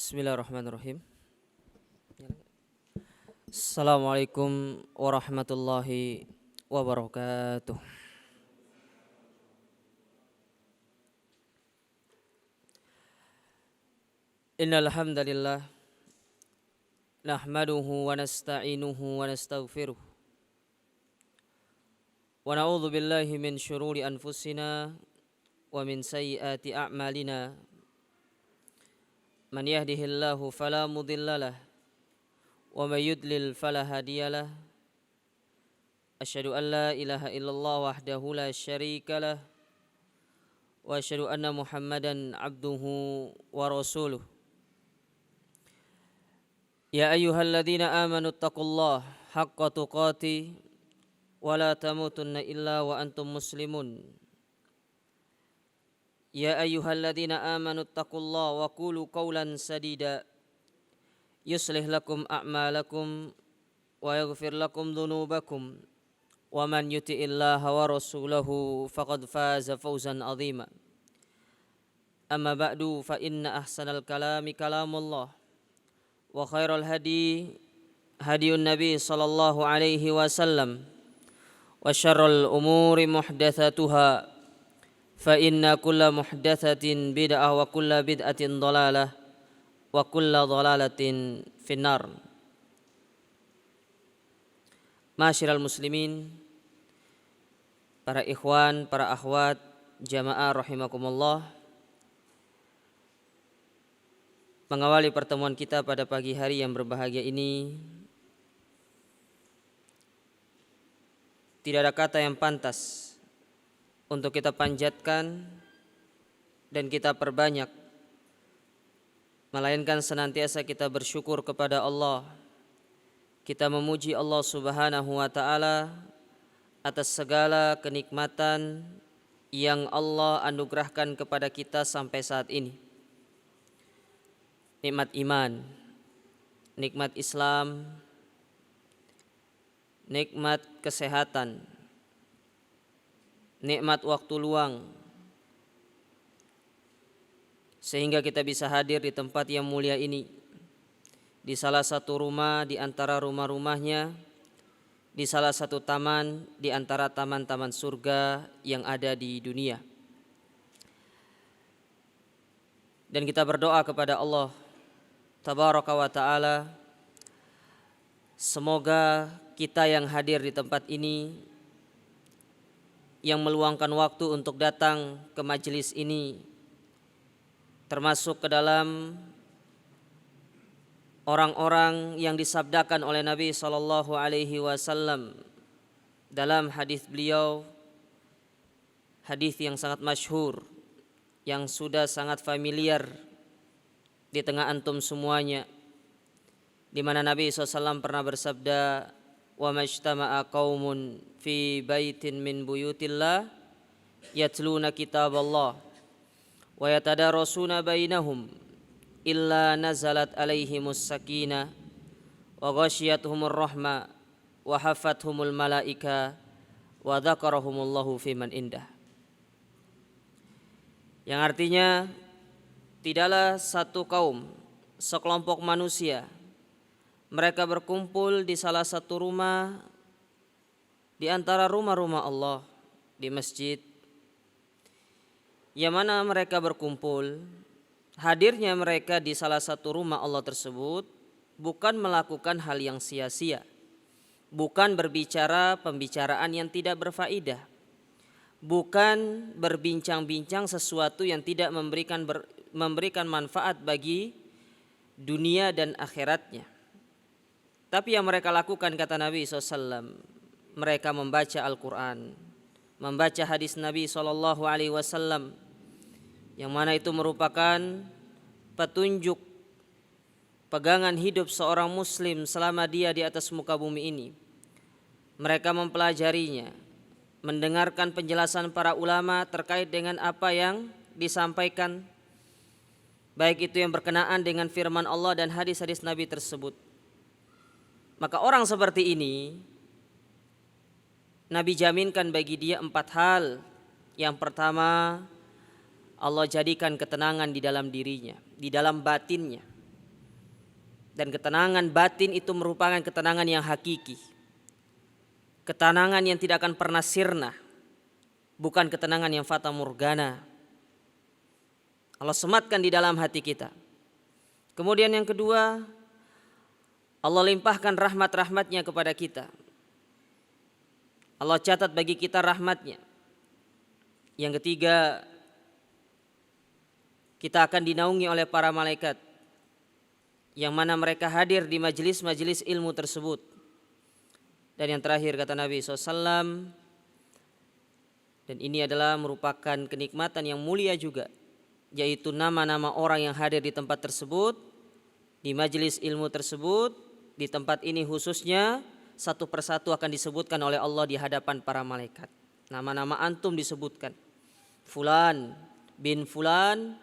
Bismillahirrahmanirrahim. Assalamualaikum warahmatullahi wabarakatuh. Innal hamdalillah nahmaduhu wa nasta'inuhu wa nastaghfiruh. Wa na'udzu billahi min syururi anfusina wa min sayyiati a'malina. Man yahdihillahu fala mudhillalah wa may yudlil fala hadiyalah. Asyhadu an la ilaha illallah wahdahu la syarikalah wa asyhadu anna Muhammadan abduhu wa rasuluh. Ya ayyuhalladzina amanu taqullaha haqqa tuqatih wa la tamutunna illa wa antum muslimun. Ya ayyuhalladzina amanu taqullaha wa qulu qawlan sadida yuslih lakum a'malakum wa yaghfir lakum dhunubakum wa man yuti'illaha wa rasulahu faqad faza fawzan 'azima. Amma ba'du fa inna ahsanal kalami kalamullah wa khairal hadi hadiyun nabi sallallahu alaihi wasallam wa syarrul umuri muhdatsatuha fa inna kulla muhdatsatin bid'ah wa kulla bid'atin dhalalah wa kulla dhalalatin finnar. Masyiral muslimin, para ikhwan, para akhwat, jamaah rahimakumullah. Mengawali pertemuan kita pada pagi hari yang berbahagia ini, tidak ada kata yang pantas untuk kita panjatkan dan kita perbanyak, melainkan senantiasa kita bersyukur kepada Allah. Kita memuji Allah Subhanahu wa ta'ala atas segala kenikmatan yang Allah anugerahkan kepada kita sampai saat ini. Nikmat iman, nikmat Islam, nikmat kesehatan, nikmat waktu luang, sehingga kita bisa hadir di tempat yang mulia ini, di salah satu rumah di antara rumah-rumahnya, di salah satu taman di antara taman-taman surga yang ada di dunia. Dan kita berdoa kepada Allah Tabaraka wa ta'ala, semoga kita yang hadir di tempat ini, yang meluangkan waktu untuk datang ke majelis ini, termasuk ke dalam orang-orang yang disabdakan oleh Nabi sallallahu alaihi wasallam dalam hadis beliau, hadis yang sangat masyhur, yang sudah sangat familiar di tengah antum semuanya, di mana Nabi SAW pernah bersabda, wa majtama'a qaumun fi baitin min buyutillah yatluna kitaballah wa yatadarasuna bainahum illa nazalat alaihimus sakinah wa ghasyiyatuhumur rahmah wa hafathumul malaika wa dzakarahumullahu fiman indah. Yang artinya, tidaklah satu kaum, sekelompok manusia, mereka berkumpul di salah satu rumah di antara rumah-rumah Allah, di masjid, yang mana mereka berkumpul. Hadirnya mereka di salah satu rumah Allah tersebut bukan melakukan hal yang sia-sia, bukan berbicara pembicaraan yang tidak berfaedah, bukan berbincang-bincang sesuatu yang tidak memberikan manfaat bagi dunia dan akhiratnya. Tapi yang mereka lakukan, kata Nabi SAW, mereka membaca Al-Quran, membaca hadis Nabi SAW, yang mana itu merupakan petunjuk pegangan hidup seorang muslim selama dia di atas muka bumi ini. Mereka mempelajarinya, mendengarkan penjelasan para ulama terkait dengan apa yang disampaikan, baik itu yang berkenaan dengan firman Allah dan hadis-hadis Nabi tersebut. Maka orang seperti ini, Nabi jaminkan bagi dia 4 hal. Yang pertama, Allah jadikan ketenangan di dalam dirinya, di dalam batinnya. Dan ketenangan batin itu merupakan ketenangan yang hakiki. Ketenangan yang tidak akan pernah sirna. Bukan ketenangan yang fata morgana. Allah sematkan di dalam hati kita. Kemudian yang kedua, Allah limpahkan rahmat-rahmatnya kepada kita. Allah catat bagi kita rahmatnya. Yang ketiga, kita akan dinaungi oleh para malaikat, yang mana mereka hadir di majelis-majelis ilmu tersebut. Dan yang terakhir kata Nabi SAW, dan ini adalah merupakan kenikmatan yang mulia juga, yaitu nama-nama orang yang hadir di tempat tersebut, di majelis ilmu tersebut. Di tempat ini khususnya satu persatu akan disebutkan oleh Allah di hadapan para malaikat. Nama-nama antum disebutkan. Fulan bin Fulan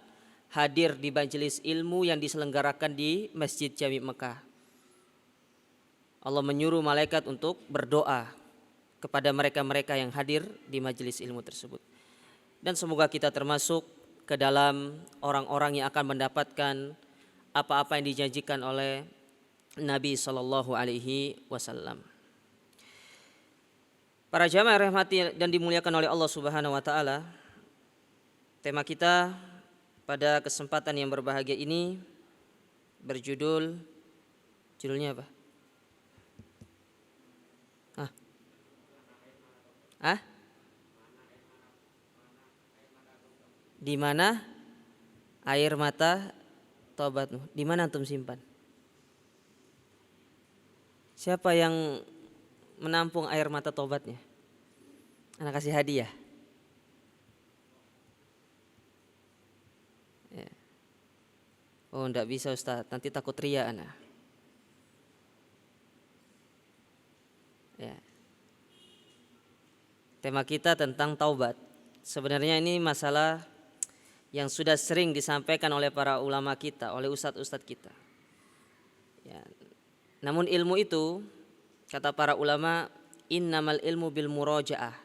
hadir di majelis ilmu yang diselenggarakan di Masjid Jami Mekah. Allah menyuruh malaikat untuk berdoa kepada mereka-mereka yang hadir di majelis ilmu tersebut. Dan semoga kita termasuk ke dalam orang-orang yang akan mendapatkan apa-apa yang dijanjikan oleh Nabi SAW. Para jamaah rahmati dan dimuliakan oleh Allah Subhanahu wa taala. Tema kita pada kesempatan yang berbahagia ini berjudul, judulnya apa? Di mana air mata taubatmu? Di mana antum simpan? Siapa yang menampung air mata taubatnya? Anak kasih hadiah. Ya. Oh, enggak bisa Ustaz, nanti takut ria anak. Ya. Tema kita tentang taubat. Sebenarnya ini masalah yang sudah sering disampaikan oleh para ulama kita, oleh ustadz-ustadz kita. Ya. Namun ilmu itu, kata para ulama, innamal ilmu bil murojaah.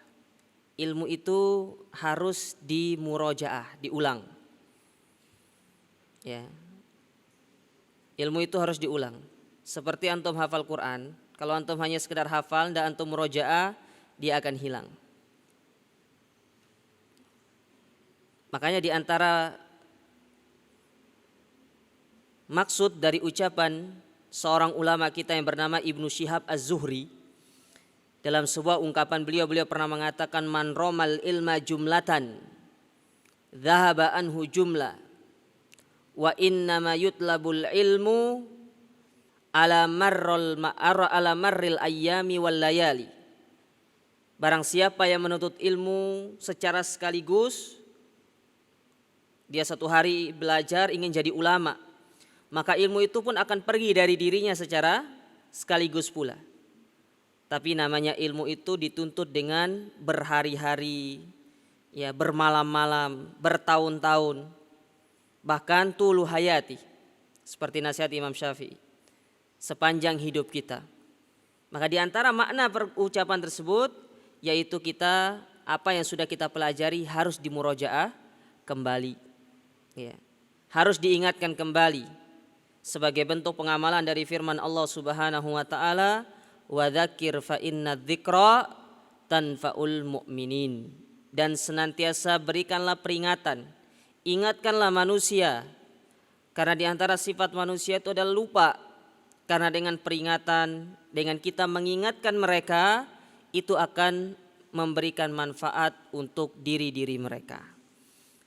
Ilmu itu harus dimurojaah, diulang. Ya. Ilmu itu harus diulang. Seperti antum hafal Quran, kalau antum hanya sekedar hafal dan antum murojaah, dia akan hilang. Makanya di antara maksud dari ucapan seorang ulama kita yang bernama Ibnu Syihab Az-Zuhri, dalam sebuah ungkapan beliau pernah mengatakan, man romal ilma jumlatan dhahaba anhu jumlah wa innama yutlabul ilmu ala marril ayyami wal layali. Barang siapa yang menuntut ilmu secara sekaligus, dia satu hari belajar ingin jadi ulama, maka ilmu itu pun akan pergi dari dirinya secara sekaligus pula. Tapi namanya ilmu itu dituntut dengan berhari-hari, ya, bermalam-malam, bertahun-tahun, bahkan tulu hayati, seperti nasihat Imam Syafi'i, sepanjang hidup kita. Maka di antara makna ucapan tersebut yaitu kita, apa yang sudah kita pelajari harus dimurojaah kembali, ya, harus diingatkan kembali sebagai bentuk pengamalan dari firman Allah Subhanahu wa taala, wa dzakir fa inna dzikra tanfaul mu'minin. Dan senantiasa berikanlah peringatan, ingatkanlah manusia, karena di antara sifat manusia itu adalah lupa. Karena dengan peringatan, dengan kita mengingatkan mereka, itu akan memberikan manfaat untuk diri-diri mereka.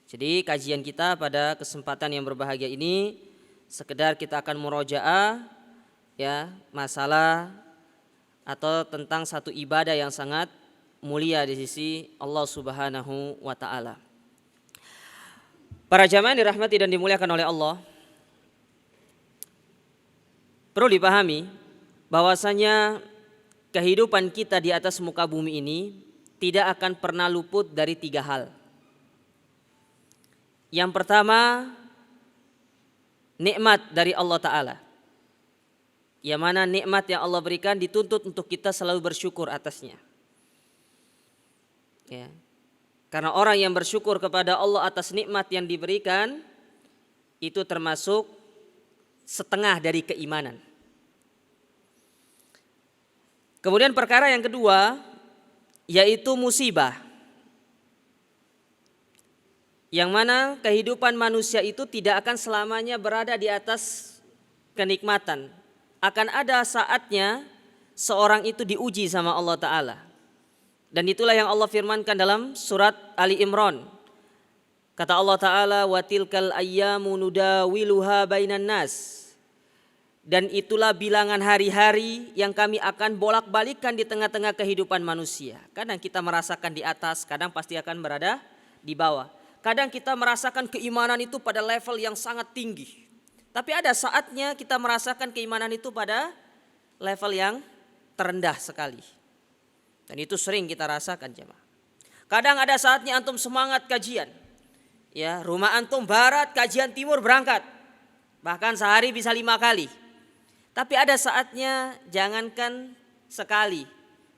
Jadi kajian kita pada kesempatan yang berbahagia ini sekedar kita akan murojaah, ya, masalah atau tentang satu ibadah yang sangat mulia di sisi Allah Subhanahu wa taala. Para jamaah dirahmati dan dimuliakan oleh Allah, perlu dipahami bahwasanya kehidupan kita di atas muka bumi ini tidak akan pernah luput dari 3 hal. Yang pertama, nikmat dari Allah Ta'ala, yang mana nikmat yang Allah berikan dituntut untuk kita selalu bersyukur atasnya, ya. Karena orang yang bersyukur kepada Allah atas nikmat yang diberikan, itu termasuk setengah dari keimanan. Kemudian perkara yang kedua yaitu musibah. Yang mana kehidupan manusia itu tidak akan selamanya berada di atas kenikmatan. Akan ada saatnya seorang itu diuji sama Allah Ta'ala. Dan itulah yang Allah firmankan dalam surat Ali Imran. Kata Allah Ta'ala, wa tilkal ayyamu nudawiluha bainan nas. Dan itulah bilangan hari-hari yang kami akan bolak-balikkan di tengah-tengah kehidupan manusia. Kadang kita merasakan di atas, kadang pasti akan berada di bawah. Kadang kita merasakan keimanan itu pada level yang sangat tinggi. Tapi ada saatnya kita merasakan keimanan itu pada level yang terendah sekali. Dan itu sering kita rasakan jemaah. Kadang ada saatnya antum semangat kajian. Ya, rumah antum barat, kajian timur berangkat. Bahkan sehari bisa 5 kali. Tapi ada saatnya jangankan sekali,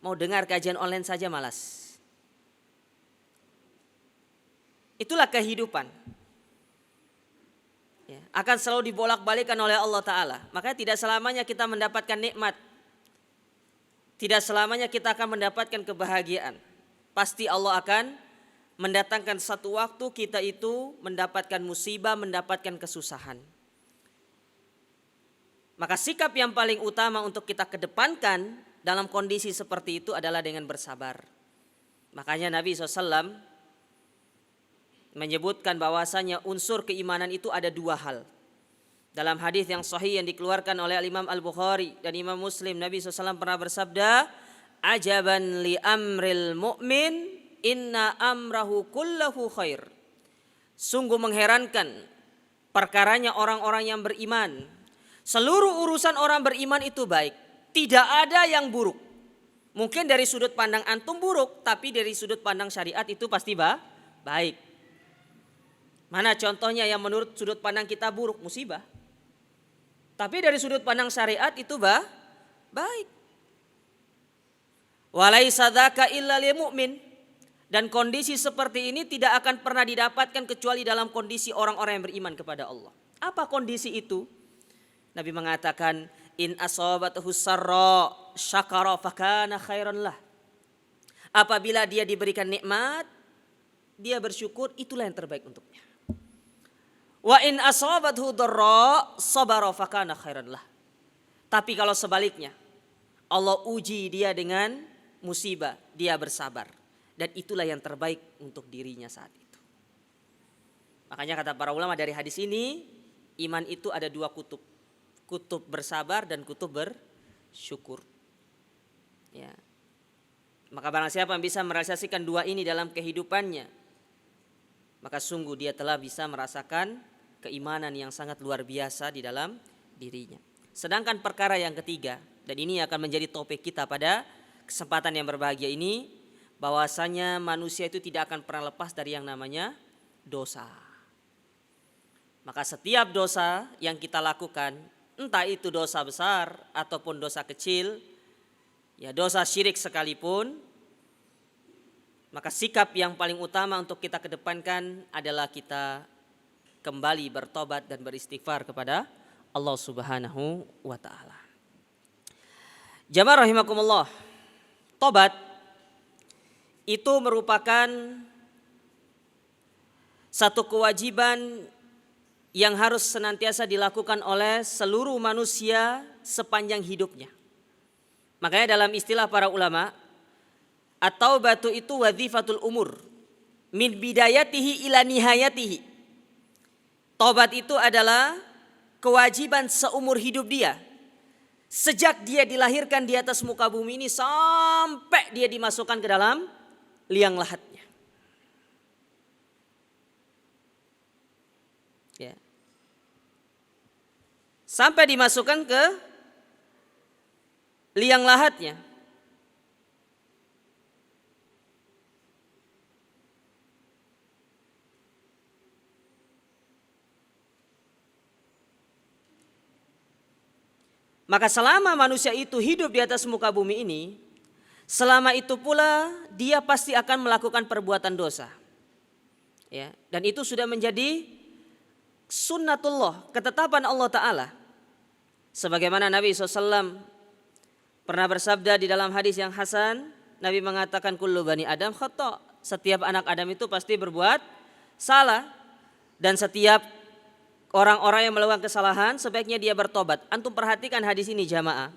mau dengar kajian online saja malas. Itulah kehidupan. Ya, akan selalu dibolak-balikan oleh Allah Ta'ala. Makanya tidak selamanya kita mendapatkan nikmat. Tidak selamanya kita akan mendapatkan kebahagiaan. Pasti Allah akan mendatangkan satu waktu kita itu mendapatkan musibah, mendapatkan kesusahan. Maka sikap yang paling utama untuk kita kedepankan dalam kondisi seperti itu adalah dengan bersabar. Makanya Nabi SAW menyebutkan bahwasanya unsur keimanan itu ada 2 hal. Dalam hadis yang sahih yang dikeluarkan oleh Imam Al-Bukhari dan Imam Muslim, Nabi SAW pernah bersabda, ajaban li amril mu'min inna amrahu kullahu khair. Sungguh mengherankan perkaranya orang-orang yang beriman. Seluruh urusan orang beriman itu baik. Tidak ada yang buruk. Mungkin dari sudut pandang antum buruk, tapi dari sudut pandang syariat itu pasti baik. Mana contohnya yang menurut sudut pandang kita buruk? Musibah. Tapi dari sudut pandang syariat itu baik. Walaisa dzaka illa lil mu'min. Dan kondisi seperti ini tidak akan pernah didapatkan kecuali dalam kondisi orang-orang yang beriman kepada Allah. Apa kondisi itu? Nabi mengatakan, in asabathu sarra syakara fakana khairan lah. Apabila dia diberikan nikmat, dia bersyukur, itulah yang terbaik untuknya. Wa in asabathu dharra sabara fakana khairan lah. Tapi kalau sebaliknya, Allah uji dia dengan musibah, dia bersabar. Dan itulah yang terbaik untuk dirinya saat itu. Makanya kata para ulama dari hadis ini, iman itu ada 2 kutub. Kutub bersabar dan kutub bersyukur. Ya. Maka barang siapa yang bisa merealisasikan 2 ini dalam kehidupannya, maka sungguh dia telah bisa merasakan keimanan yang sangat luar biasa di dalam dirinya. Sedangkan perkara yang ketiga, dan ini akan menjadi topik kita pada kesempatan yang berbahagia ini, bahwasanya manusia itu tidak akan pernah lepas dari yang namanya dosa. Maka setiap dosa yang kita lakukan, entah itu dosa besar ataupun dosa kecil, ya dosa syirik sekalipun, maka sikap yang paling utama untuk kita kedepankan adalah kita kembali bertobat dan beristighfar kepada Allah Subhanahu wa Ta'ala. Jamaah rahimakumullah, tobat itu merupakan satu kewajiban yang harus senantiasa dilakukan oleh seluruh manusia sepanjang hidupnya. Makanya dalam istilah para ulama, at-taubatu itu wazifatul umur min bidayatihi ila nihayatihi. Taubat itu adalah kewajiban seumur hidup dia. Sejak dia dilahirkan di atas muka bumi ini sampai dia dimasukkan ke dalam liang lahatnya. Ya. Sampai dimasukkan ke liang lahatnya. Maka selama manusia itu hidup di atas muka bumi ini, selama itu pula dia pasti akan melakukan perbuatan dosa. Ya, dan itu sudah menjadi sunnatullah, ketetapan Allah Ta'ala. Sebagaimana Nabi SAW pernah bersabda di dalam hadis yang hasan, Nabi mengatakan kullu bani Adam khata'. Setiap anak Adam itu pasti berbuat salah, dan setiap orang-orang yang melakukan kesalahan sebaiknya dia bertobat. Antum perhatikan hadis ini jamaah.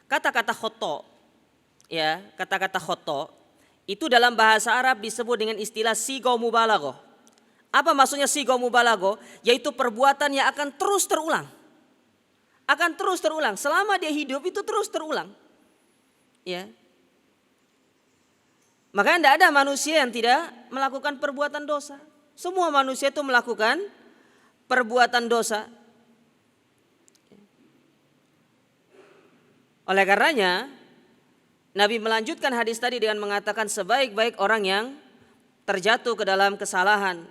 Kata-kata khata', ya, kata-kata khata' itu dalam bahasa Arab disebut dengan istilah sigha mubalaghah. Apa maksudnya sigha mubalaghah? Yaitu perbuatan yang akan terus terulang. Akan terus terulang selama dia hidup, itu terus terulang. Ya. Maka tidak ada manusia yang tidak melakukan perbuatan dosa. Semua manusia itu melakukan perbuatan dosa. Oleh karenanya Nabi melanjutkan hadis tadi dengan mengatakan sebaik-baik orang yang terjatuh ke dalam kesalahan,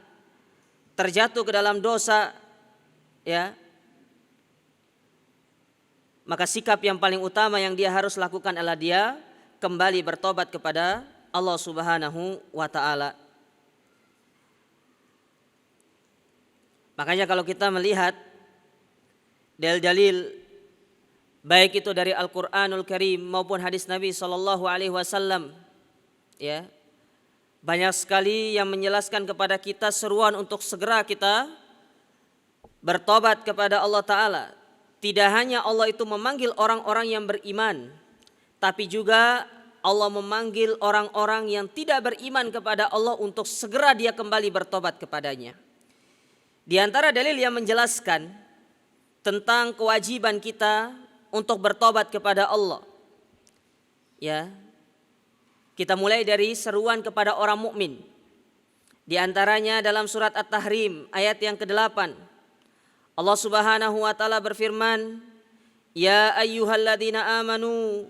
terjatuh ke dalam dosa, ya, maka sikap yang paling utama yang dia harus lakukan adalah dia kembali bertobat kepada Allah Subhanahu wa ta'ala. Makanya kalau kita melihat dalil-dalil baik itu dari Al-Qur'anul Karim maupun hadis Nabi SAW, ya, banyak sekali yang menjelaskan kepada kita seruan untuk segera kita bertobat kepada Allah Ta'ala. Tidak hanya Allah itu memanggil orang-orang yang beriman, tapi juga Allah memanggil orang-orang yang tidak beriman kepada Allah untuk segera dia kembali bertobat kepadanya. Di antara dalil yang menjelaskan tentang kewajiban kita untuk bertobat kepada Allah, ya, kita mulai dari seruan kepada orang mukmin. Di antaranya dalam surat At-Tahrim ayat yang ke-8. Allah Subhanahu wa ta'ala berfirman, ya ayyuhalladzina amanu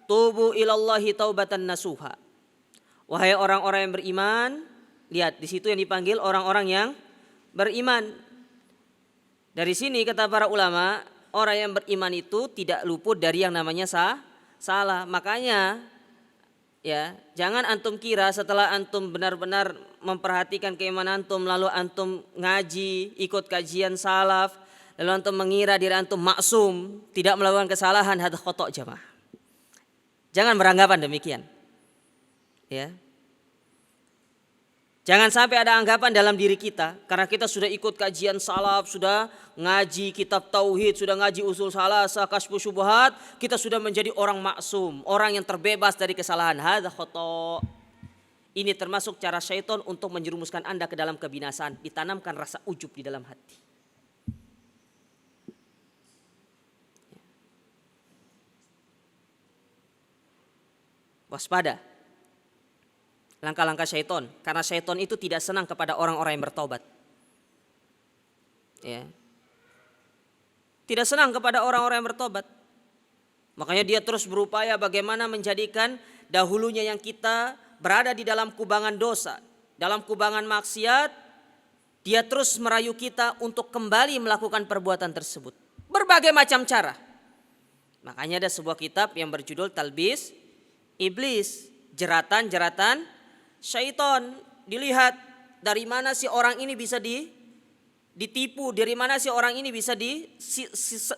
tubu ilallahi taubatan nasuha. Wahai orang-orang yang beriman, lihat di situ yang dipanggil orang-orang yang beriman. Dari sini kata para ulama, orang yang beriman itu tidak luput dari yang namanya salah. Makanya ya, jangan antum kira setelah antum benar-benar memperhatikan keimanan antum, lalu antum ngaji, ikut kajian salaf, lalu antum mengira diri antum maksum, tidak melakukan kesalahan, hadza khata' jamaah. Jangan beranggapan demikian. Ya. Jangan sampai ada anggapan dalam diri kita, karena kita sudah ikut kajian salaf, sudah ngaji kitab tauhid, sudah ngaji usul salasah, kasyfus syubhat, kita sudah menjadi orang maksum, orang yang terbebas dari kesalahan. Hadza khata'. Ini termasuk cara syaitan untuk menjerumuskan Anda ke dalam kebinasaan, ditanamkan rasa ujub di dalam hati. Waspada langkah-langkah syaitan, karena syaitan itu tidak senang kepada orang-orang yang bertobat. Ya. Tidak senang kepada orang-orang yang bertobat. Makanya dia terus berupaya bagaimana menjadikan dahulunya yang kita berada di dalam kubangan dosa, dalam kubangan maksiat, dia terus merayu kita untuk kembali melakukan perbuatan tersebut. Berbagai macam cara. Makanya ada sebuah kitab yang berjudul Talbis Iblis, jeratan-jeratan syaitan. Dilihat dari mana si orang ini bisa ditipu, dari mana si orang ini bisa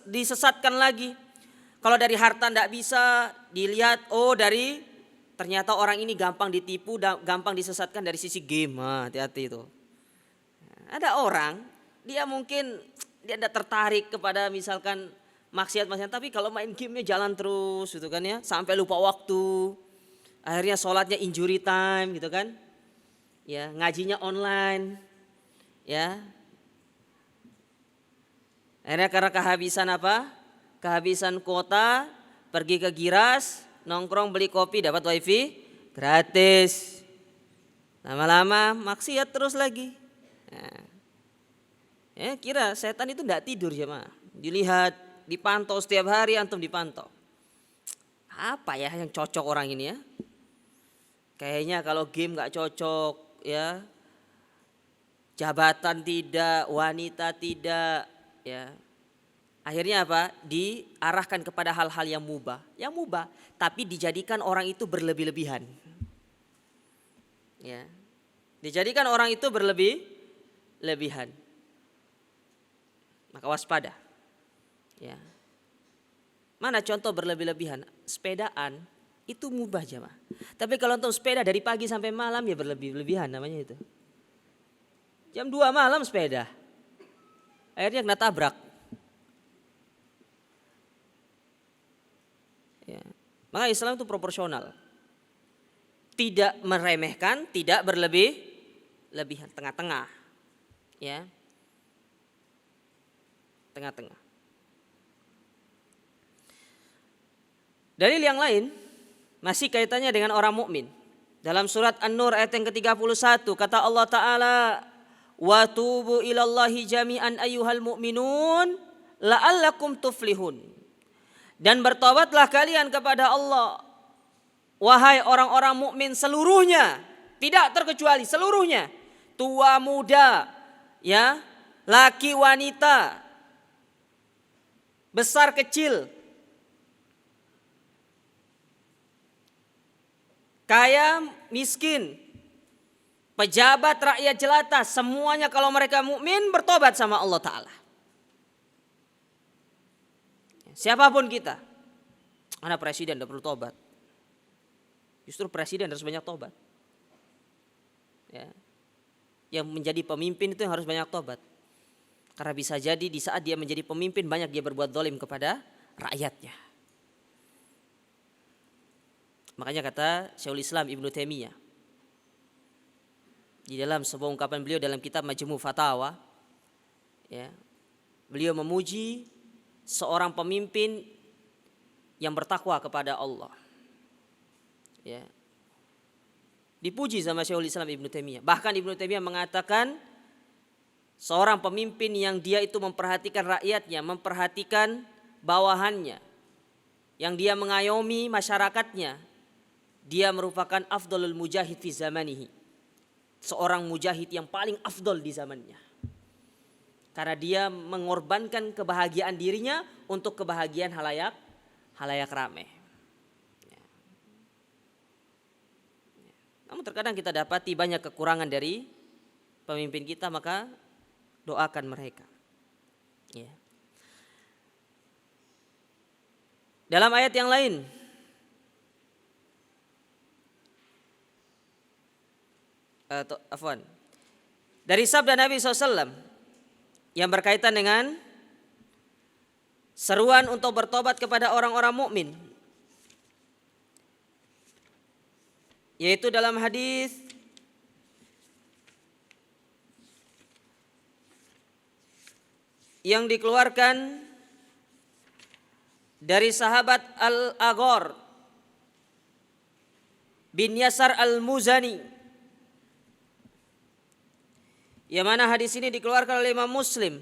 disesatkan lagi. Kalau dari harta tidak bisa, dilihat dari ternyata orang ini gampang ditipu, gampang disesatkan dari sisi game. Hati-hati itu. Ada orang dia mungkin dia tidak tertarik kepada misalkan maksiat-maksiat, tapi kalau main gamenya jalan terus gitu kan ya, sampai lupa waktu. Akhirnya sholatnya injury time gitu kan. Ya, ngajinya online. Ya. Akhirnya karena kehabisan apa? Kehabisan kuota, pergi ke Giras, nongkrong beli kopi, dapat wifi gratis. Lama-lama maksiat terus lagi. Nah, ya kira setan itu tidak tidur jemaah. Dilihat, dipantau setiap hari, antum dipantau. Apa ya yang cocok orang ini ya? Kayaknya kalau game gak cocok ya. Jabatan tidak, wanita tidak ya. Akhirnya apa? Diarahkan kepada hal-hal yang mubah. Yang mubah, tapi dijadikan orang itu berlebih-lebihan. Ya. Dijadikan orang itu berlebih-lebihan. Maka waspada. Ya. Mana contoh berlebih-lebihan? Sepedaan itu mubah jemaah. Tapi kalau untuk sepeda dari pagi sampai malam ya berlebih-lebihan namanya itu. Jam 2 malam sepeda. Akhirnya kena tabrak. Ya. Maka Islam itu proporsional. Tidak meremehkan, tidak berlebih-lebihan, tengah-tengah. Ya. Tengah-tengah. Dalil yang lain masih kaitannya dengan orang mukmin. Dalam surat An-Nur ayat yang ke-31 kata Allah Ta'ala, wa tubu ilallahi jami'an ayyuhal mu'minun la'allakum tuflihun. Dan bertobatlah kalian kepada Allah, wahai orang-orang mukmin seluruhnya, tidak terkecuali seluruhnya, tua muda, ya, laki wanita, besar kecil, kaya miskin, pejabat rakyat jelata, semuanya kalau mereka mukmin bertobat sama Allah Ta'ala. Siapapun kita, anak presiden tidak perlu tobat. Justru presiden harus banyak tobat. Ya. Yang menjadi pemimpin itu yang harus banyak tobat. Karena bisa jadi di saat dia menjadi pemimpin banyak dia berbuat zalim kepada rakyatnya. Makanya kata Syekhul Islam Ibnu Taimiyah di dalam sebuah ungkapan beliau dalam kitab Majmu' Fatawa, ya, beliau memuji seorang pemimpin yang bertakwa kepada Allah. Ya. Dipuji sama Syekhul Islam Ibnu Taimiyah. Bahkan Ibnu Taimiyah mengatakan seorang pemimpin yang dia itu memperhatikan rakyatnya, memperhatikan bawahannya, yang dia mengayomi masyarakatnya, dia merupakan afdalul mujahid fi zamanihi. Seorang mujahid yang paling afdal di zamannya. Karena dia mengorbankan kebahagiaan dirinya untuk kebahagiaan halayak ramai. Namun terkadang kita dapati banyak kekurangan dari pemimpin kita, maka doakan mereka. Ya. Dalam ayat yang lain, dari sabda Nabi SAW yang berkaitan dengan seruan untuk bertobat kepada orang-orang mukmin, yaitu dalam hadis yang dikeluarkan dari sahabat Al-Aghar bin Yasar Al-Muzani, yang mana hadis ini dikeluarkan oleh Imam Muslim,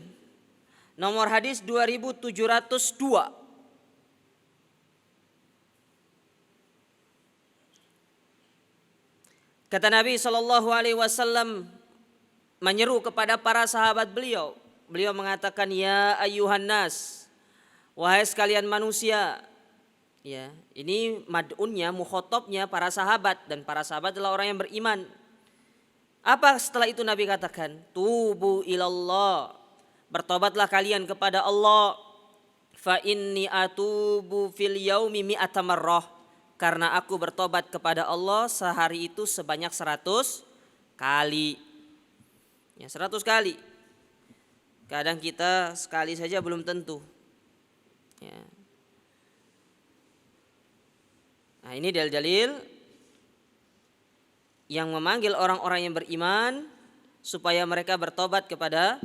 nomor hadis 2702. Kata Nabi SAW menyeru kepada para sahabat beliau. Beliau mengatakan, ya ayyuhan nas, wahai sekalian manusia. Ya, ini mad'unnya, mukhotobnya para sahabat, dan para sahabat adalah orang yang beriman. Apa setelah itu Nabi katakan? Tubu ilallah, bertobatlah kalian kepada Allah. Fa inni atubu fil yaumi mi'ata marrah, karena aku bertobat kepada Allah sehari itu sebanyak 100 kali. Ya, 100 kali. Kadang kita sekali saja belum tentu. Ya. Nah, ini dalil-dalil yang memanggil orang-orang yang beriman supaya mereka bertobat kepada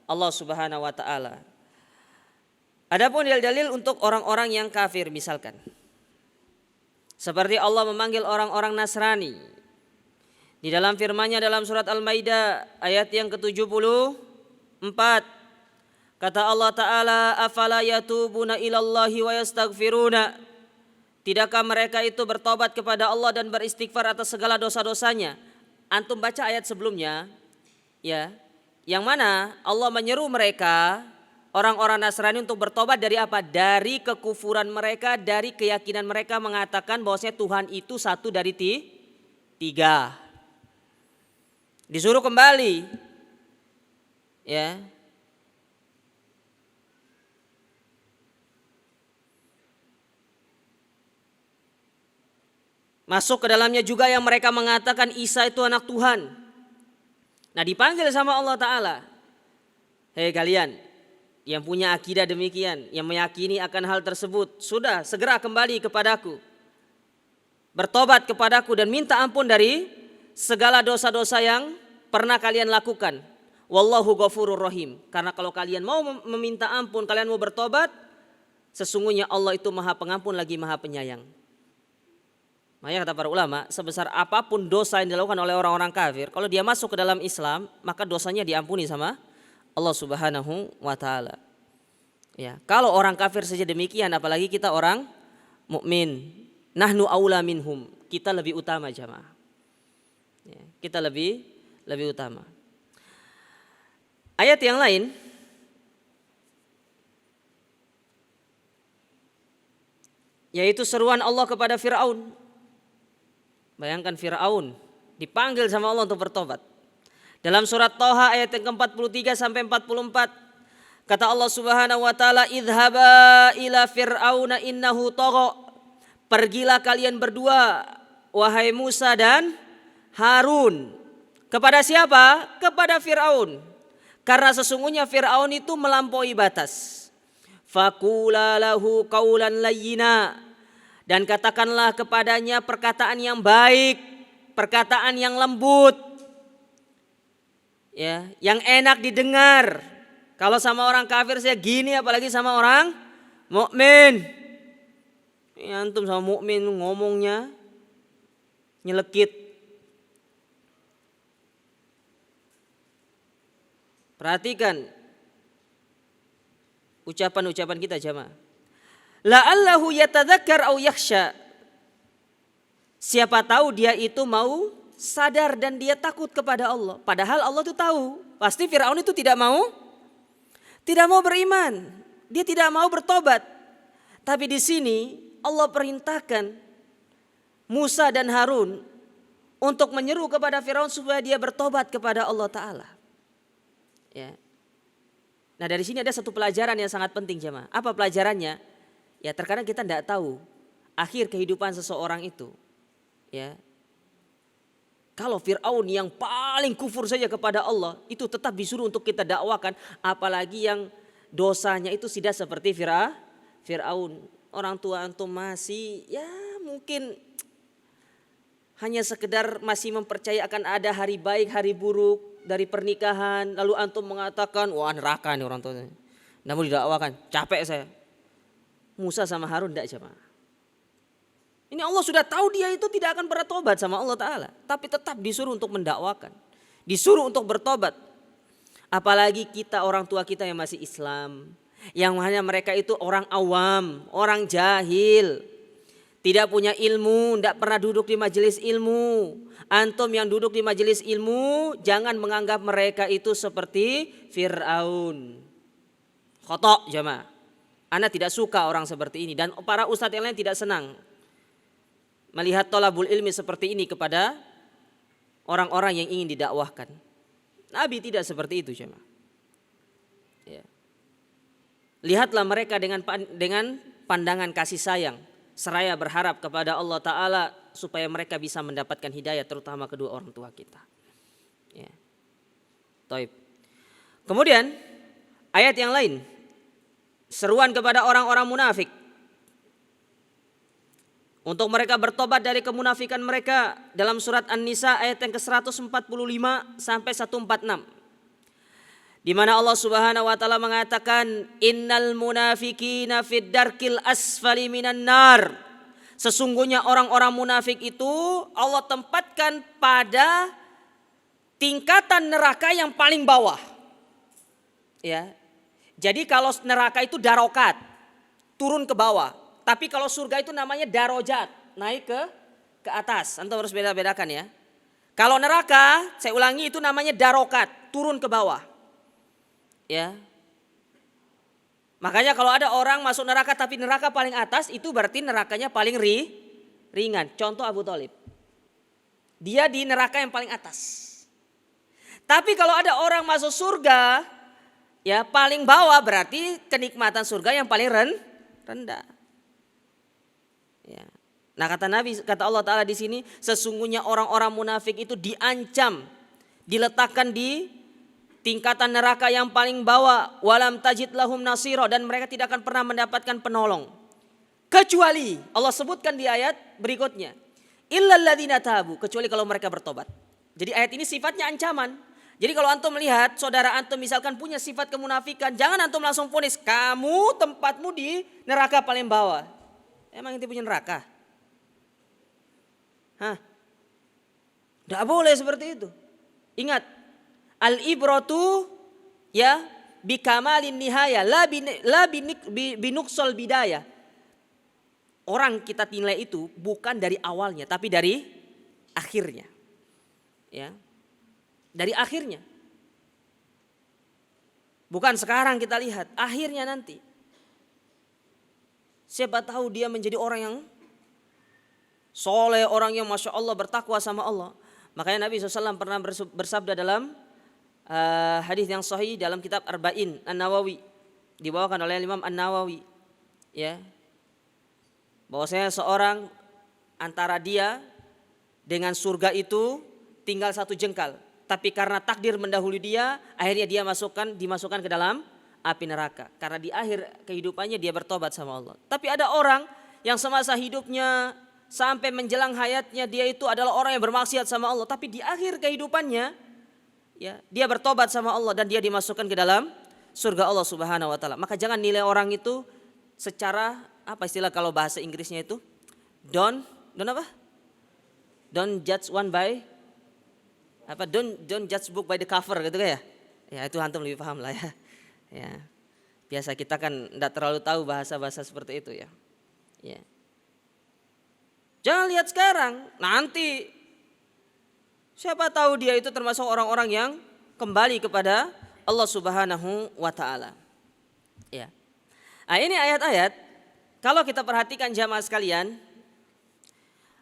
Allah Subhanahu wa taala. Adapun dalil-dalil untuk orang-orang yang kafir misalkan, seperti Allah memanggil orang-orang Nasrani di dalam firman-Nya dalam surat Al-Maidah ayat yang ke-74. Kata Allah Ta'ala, afala yatubuna ilallahi wa yastaghfiruna. Tidakkah mereka itu bertobat kepada Allah dan beristighfar atas segala dosa-dosanya? Antum baca ayat sebelumnya, ya, yang mana Allah menyeru mereka, orang-orang Nasrani, untuk bertobat dari apa? Dari kekufuran mereka, dari keyakinan mereka mengatakan bahwasanya Tuhan itu satu dari tiga. Disuruh kembali, ya. Masuk ke dalamnya juga yang mereka mengatakan Isa itu anak Tuhan. Nah, dipanggil sama Allah Ta'ala. Hei kalian yang punya akidah demikian, yang meyakini akan hal tersebut, sudah segera kembali kepadaku. Bertobat kepadaku dan minta ampun dari segala dosa-dosa yang pernah kalian lakukan. Wallahu ghafurur rahim. Karena kalau kalian mau meminta ampun, kalian mau bertobat, sesungguhnya Allah itu Maha Pengampun lagi Maha Penyayang. Makanya kata para ulama, sebesar apapun dosa yang dilakukan oleh orang-orang kafir, kalau dia masuk ke dalam Islam, maka dosanya diampuni sama Allah Subhanahu wa taala. Ya, kalau orang kafir saja demikian, apalagi kita orang mukmin. Nahnu aula minhum, kita lebih utama jamaah. Ya, kita lebih utama. Ayat yang lain yaitu seruan Allah kepada Fir'aun. Bayangkan Fir'aun dipanggil sama Allah untuk bertobat. Dalam surat Thaha ayat yang ke-43 sampai 44 kata Allah Subhanahu wa taala, "Idhaba ila fir'auna innahu tagha." Pergilah kalian berdua wahai Musa dan Harun. Kepada siapa? Kepada Fir'aun. Karena sesungguhnya Fir'aun itu melampaui batas. Faqula lahu qaulan layyina. Dan katakanlah kepadanya perkataan yang baik, perkataan yang lembut, ya, yang enak didengar. Kalau sama orang kafir saya gini, apalagi sama orang mukmin. Ya, antum sama mukmin ngomongnya nyelekit. Perhatikan ucapan-ucapan kita jamaah. La'allahu yatadzakkar au yakhsha. Siapa tahu dia itu mau sadar dan dia takut kepada Allah. Padahal Allah itu tahu, pasti Firaun itu tidak mau beriman. Dia tidak mau bertobat. Tapi di sini Allah perintahkan Musa dan Harun untuk menyeru kepada Firaun supaya dia bertobat kepada Allah Ta'ala. Ya. Nah, dari sini ada satu pelajaran yang sangat penting jemaah. Apa pelajarannya? Ya, terkadang kita tidak tahu akhir kehidupan seseorang itu. Ya, kalau Fir'aun yang paling kufur saja kepada Allah itu tetap disuruh untuk kita dakwakan, apalagi yang dosanya itu tidak seperti Fir'aun. Orang tua antum masih ya mungkin hanya sekedar masih mempercayai akan ada hari baik hari buruk dari pernikahan, lalu antum mengatakan wah neraka nih orang tuanya. Namun didakwakan, capek saya. Musa sama Harun tidak jemaah. Ini Allah sudah tahu dia itu tidak akan bertobat sama Allah Ta'ala. Tapi tetap disuruh untuk mendakwakan. Disuruh untuk bertobat. Apalagi kita orang tua kita yang masih Islam. Yang hanya mereka itu orang awam, orang jahil. Tidak punya ilmu, tidak pernah duduk di majelis ilmu. Antum yang duduk di majelis ilmu, jangan menganggap mereka itu seperti Fir'aun. Khotok jemaah. Ana tidak suka orang seperti ini dan para ustadz yang lain tidak senang melihat thalabul ilmi seperti ini kepada orang-orang yang ingin didakwahkan. Nabi tidak seperti itu jemaah. Ya. Lihatlah mereka dengan pandangan kasih sayang, seraya berharap kepada Allah Ta'ala supaya mereka bisa mendapatkan hidayah, terutama kedua orang tua kita. Ya. Taib. Kemudian ayat yang lain, seruan kepada orang-orang munafik untuk mereka bertobat dari kemunafikan mereka dalam surat An-Nisa ayat yang ke-145 sampai 146. Di mana Allah Subhanahu wa taala mengatakan innal munafiqina fid darkil asfali minan nar. Sesungguhnya orang-orang munafik itu Allah tempatkan pada tingkatan neraka yang paling bawah. Ya. Jadi kalau neraka itu darokat, turun ke bawah. Tapi kalau surga itu namanya darojat, naik ke atas. Antum harus beda-bedakan ya. Kalau neraka, saya ulangi itu namanya darokat, turun ke bawah. Ya. Makanya kalau ada orang masuk neraka tapi neraka paling atas, itu berarti nerakanya paling ringan. Contoh Abu Thalib. Dia di neraka yang paling atas. Tapi kalau ada orang masuk surga, ya paling bawah berarti kenikmatan surga yang paling rendah. Ya. Nah kata Allah Ta'ala di sini, sesungguhnya orang-orang munafik itu diancam, diletakkan di tingkatan neraka yang paling bawah, walam tajid lahum nasiro, dan mereka tidak akan pernah mendapatkan penolong. Kecuali Allah sebutkan di ayat berikutnya, illal ladzina tabu, kecuali kalau mereka bertobat. Jadi ayat ini sifatnya ancaman. Jadi kalau antum melihat saudara antum misalkan punya sifat kemunafikan, jangan antum langsung vonis kamu tempatmu di neraka paling bawah. Emang itu punya neraka? Tidak boleh seperti itu. Ingat, al-ibratu ya bikamalin nihaya la binuksol bidaya. Orang kita nilai itu bukan dari awalnya tapi dari akhirnya. Ya. Dari akhirnya. Bukan sekarang kita lihat, akhirnya nanti. Siapa tahu dia menjadi orang yang soleh, orang yang Masya Allah bertakwa sama Allah. Makanya Nabi SAW pernah bersabda dalam hadis yang sahih dalam kitab Arba'in An-Nawawi, dibawakan oleh Imam An-Nawawi, ya, bahwasanya seorang antara dia dengan surga itu tinggal satu jengkal, tapi karena takdir mendahului dia, akhirnya dia dimasukkan ke dalam api neraka. Karena di akhir kehidupannya dia bertobat sama Allah. Tapi ada orang yang semasa hidupnya sampai menjelang hayatnya dia itu adalah orang yang bermaksiat sama Allah, tapi di akhir kehidupannya ya dia bertobat sama Allah dan dia dimasukkan ke dalam surga Allah Subhanahu wa taala. Maka jangan nilai orang itu secara apa istilah kalau bahasa Inggrisnya itu? Don't judge one by don't judge book by the cover gitu kan ya. Ya itu antum lebih paham lah ya. Ya. Biasa kita kan enggak terlalu tahu bahasa-bahasa seperti itu ya. Ya. Jangan lihat sekarang, nanti siapa tahu dia itu termasuk orang-orang yang kembali kepada Allah Subhanahu wa taala. Ya. Nah, ini ayat-ayat kalau kita perhatikan jamaah sekalian,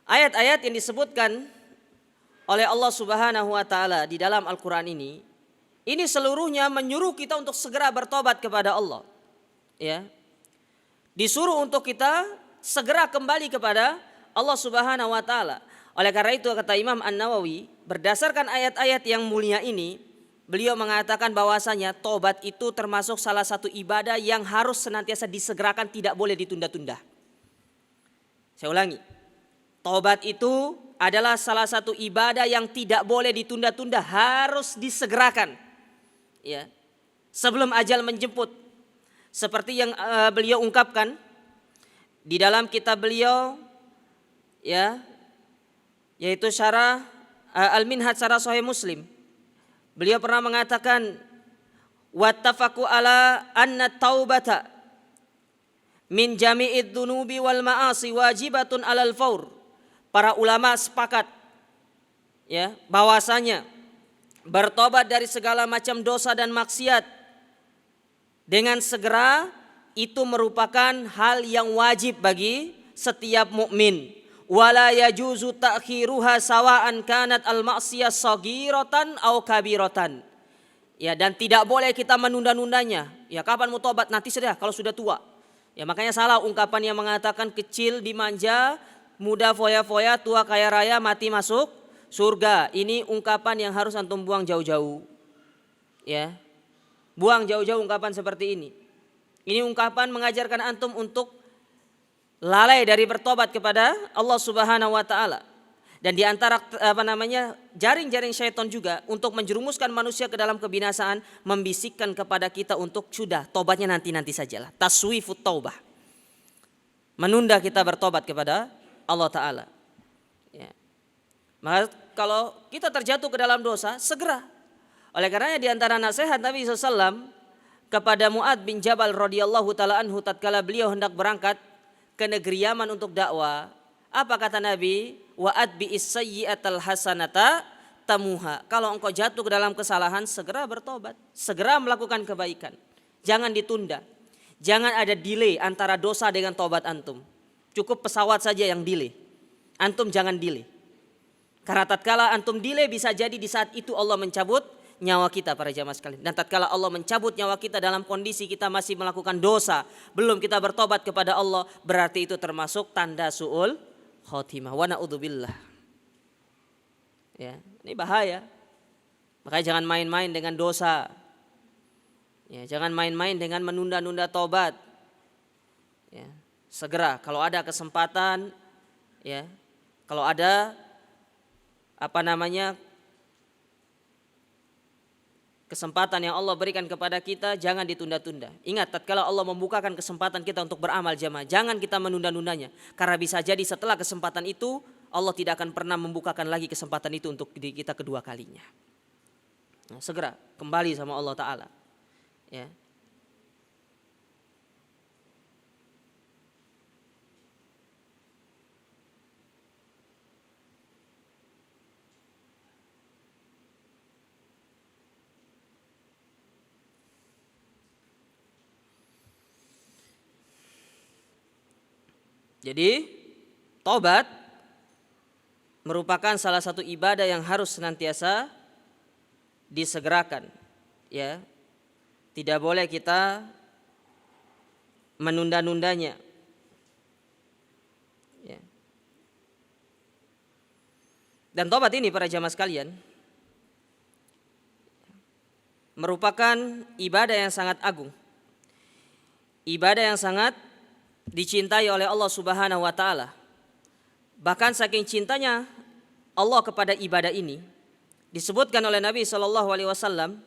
ayat-ayat yang disebutkan oleh Allah Subhanahu wa taala di dalam Al-Qur'an ini seluruhnya menyuruh kita untuk segera bertobat kepada Allah. Ya. Disuruh untuk kita segera kembali kepada Allah Subhanahu wa taala. Oleh karena itu kata Imam An-Nawawi, berdasarkan ayat-ayat yang mulia ini, beliau mengatakan bahwasanya tobat itu termasuk salah satu ibadah yang harus senantiasa disegerakan, tidak boleh ditunda-tunda. Saya ulangi. Tobat itu adalah salah satu ibadah yang tidak boleh ditunda-tunda, harus disegerakan. Ya. Sebelum ajal menjemput. Seperti yang beliau ungkapkan di dalam kitab beliau ya, yaitu syarah Al-Minhaj syarah Sahih Muslim. Beliau pernah mengatakan wattafaqu ala anna taubata min jami'id dunubi wal ma'asi wajibatun alal faur. Para ulama sepakat ya bahwasanya bertobat dari segala macam dosa dan maksiat dengan segera itu merupakan hal yang wajib bagi setiap mukmin. Wala yajuzu ta'khiruha sawa'an kanat al-ma'siyah saghiratan aw kabiratan. Ya, dan tidak boleh kita menunda-nundanya. Ya, kapan mau tobat? Nanti sudah kalau sudah tua. Ya, makanya salah ungkapan yang mengatakan kecil dimanja, muda foya-foya, tua kaya raya, mati masuk surga. Ini ungkapan yang harus antum buang jauh-jauh. Ya. Buang jauh-jauh ungkapan seperti ini. Ini ungkapan mengajarkan antum untuk lalai dari bertobat kepada Allah Subhanahu wa taala. Dan di antara jaring-jaring syaitan juga untuk menjerumuskan manusia ke dalam kebinasaan, membisikkan kepada kita untuk sudah tobatnya nanti sajalah. Taswifut taubah. Menunda kita bertobat kepada Allah taala. Ya. Maka kalau kita terjatuh ke dalam dosa, segera. Oleh karenanya di antara nasihat Nabi SAW kepada Mu'adz bin Jabal radhiyallahu taala anhu tatkala beliau hendak berangkat ke negeri Yaman untuk dakwah, apa kata Nabi? Wa'ad bi'is sayyi'atal hasanata tamuha. Kalau engkau jatuh ke dalam kesalahan, segera bertobat, segera melakukan kebaikan. Jangan ditunda. Jangan ada delay antara dosa dengan tobat antum. Cukup pesawat saja yang delay. Antum jangan delay. Karena tatkala antum delay bisa jadi di saat itu Allah mencabut nyawa kita para jamaah sekalian. Dan tatkala Allah mencabut nyawa kita dalam kondisi kita masih melakukan dosa, belum kita bertobat kepada Allah, berarti itu termasuk tanda su'ul khotimah. Wa na'udzubillah. Ya, ini bahaya. Makanya jangan main-main dengan dosa. Ya, jangan main-main dengan menunda-nunda tobat. Ya, segera kalau ada kesempatan, ya, kalau ada kesempatan yang Allah berikan kepada kita, jangan ditunda-tunda. Ingat, tatkala Allah membukakan kesempatan kita untuk beramal jamaah, jangan kita menunda-nundanya. Karena bisa jadi setelah kesempatan itu, Allah tidak akan pernah membukakan lagi kesempatan itu untuk diri kita kedua kalinya. Nah, segera kembali sama Allah Ta'ala. Ya. Jadi tobat merupakan salah satu ibadah yang harus senantiasa disegerakan, ya. Tidak boleh kita menunda-nundanya. Ya. Dan tobat ini para jamaah sekalian merupakan ibadah yang sangat agung. Ibadah yang sangat dicintai oleh Allah Subhanahu wa taala. Bahkan saking cintanya Allah kepada ibadah ini, disebutkan oleh Nabi sallallahu alaihi wasallam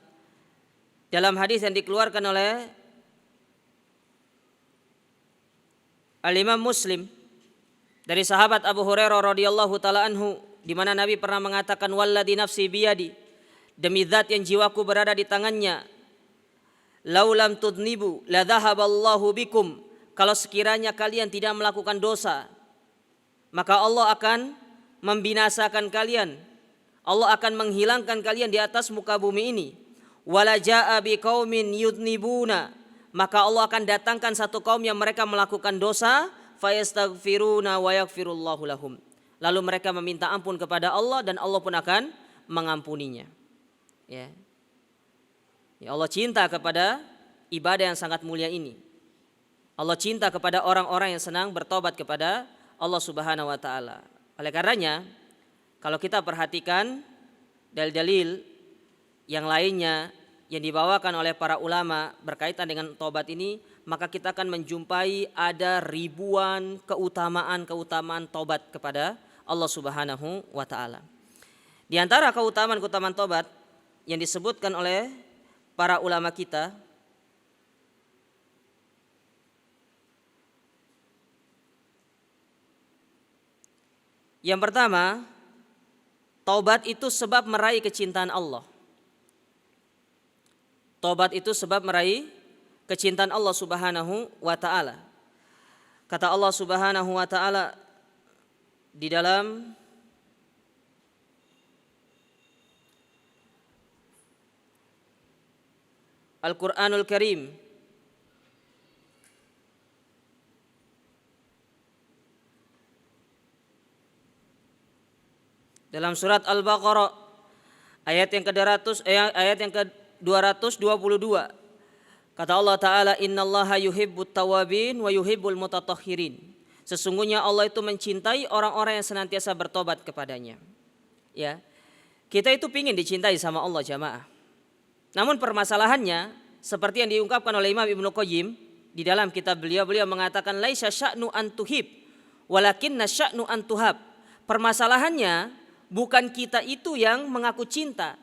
dalam hadis yang dikeluarkan oleh Al-Imam Muslim dari sahabat Abu Hurairah radhiyallahu taala anhu, di mana Nabi pernah mengatakan, walladzi nafsi biyadi, demi zat yang jiwaku berada di tangannya, laulam tudnibu la dhahaballahu bikum, kalau sekiranya kalian tidak melakukan dosa, maka Allah akan membinasakan kalian. Allah akan menghilangkan kalian di atas muka bumi ini. Wala jaa biqaumin yudnibuna, maka Allah akan datangkan satu kaum yang mereka melakukan dosa, fayastaghfiruna wa yaghfirullahu lahum. Lalu mereka meminta ampun kepada Allah dan Allah pun akan mengampuninya. Ya. Ya, Allah cinta kepada ibadah yang sangat mulia ini. Allah cinta kepada orang-orang yang senang bertobat kepada Allah Subhanahu wa taala. Oleh karenanya, kalau kita perhatikan dalil-dalil yang lainnya yang dibawakan oleh para ulama berkaitan dengan tobat ini, maka kita akan menjumpai ada ribuan keutamaan tobat kepada Allah Subhanahu wa taala. Di antara keutamaan tobat yang disebutkan oleh para ulama kita, yang pertama, taubat itu sebab meraih kecintaan Allah. Taubat itu sebab meraih kecintaan Allah Subhanahu wa taala. Kata Allah Subhanahu wa taala di dalam Al-Qur'anul Karim, dalam surat Al-Baqarah ayat yang ke-222, kata Allah Ta'ala, innallaha yuhibbut tawabin wa yuhibbul mutatahhirin. Sesungguhnya Allah itu mencintai orang-orang yang senantiasa bertobat kepadanya. Ya, kita itu pingin dicintai sama Allah jamaah. Namun permasalahannya seperti yang diungkapkan oleh Imam Ibnu Qayyim di dalam kitab beliau mengatakan laisa sya'nu an tuhib walakinna sya'nu an tuhab. Permasalahannya bukan kita itu yang mengaku cinta,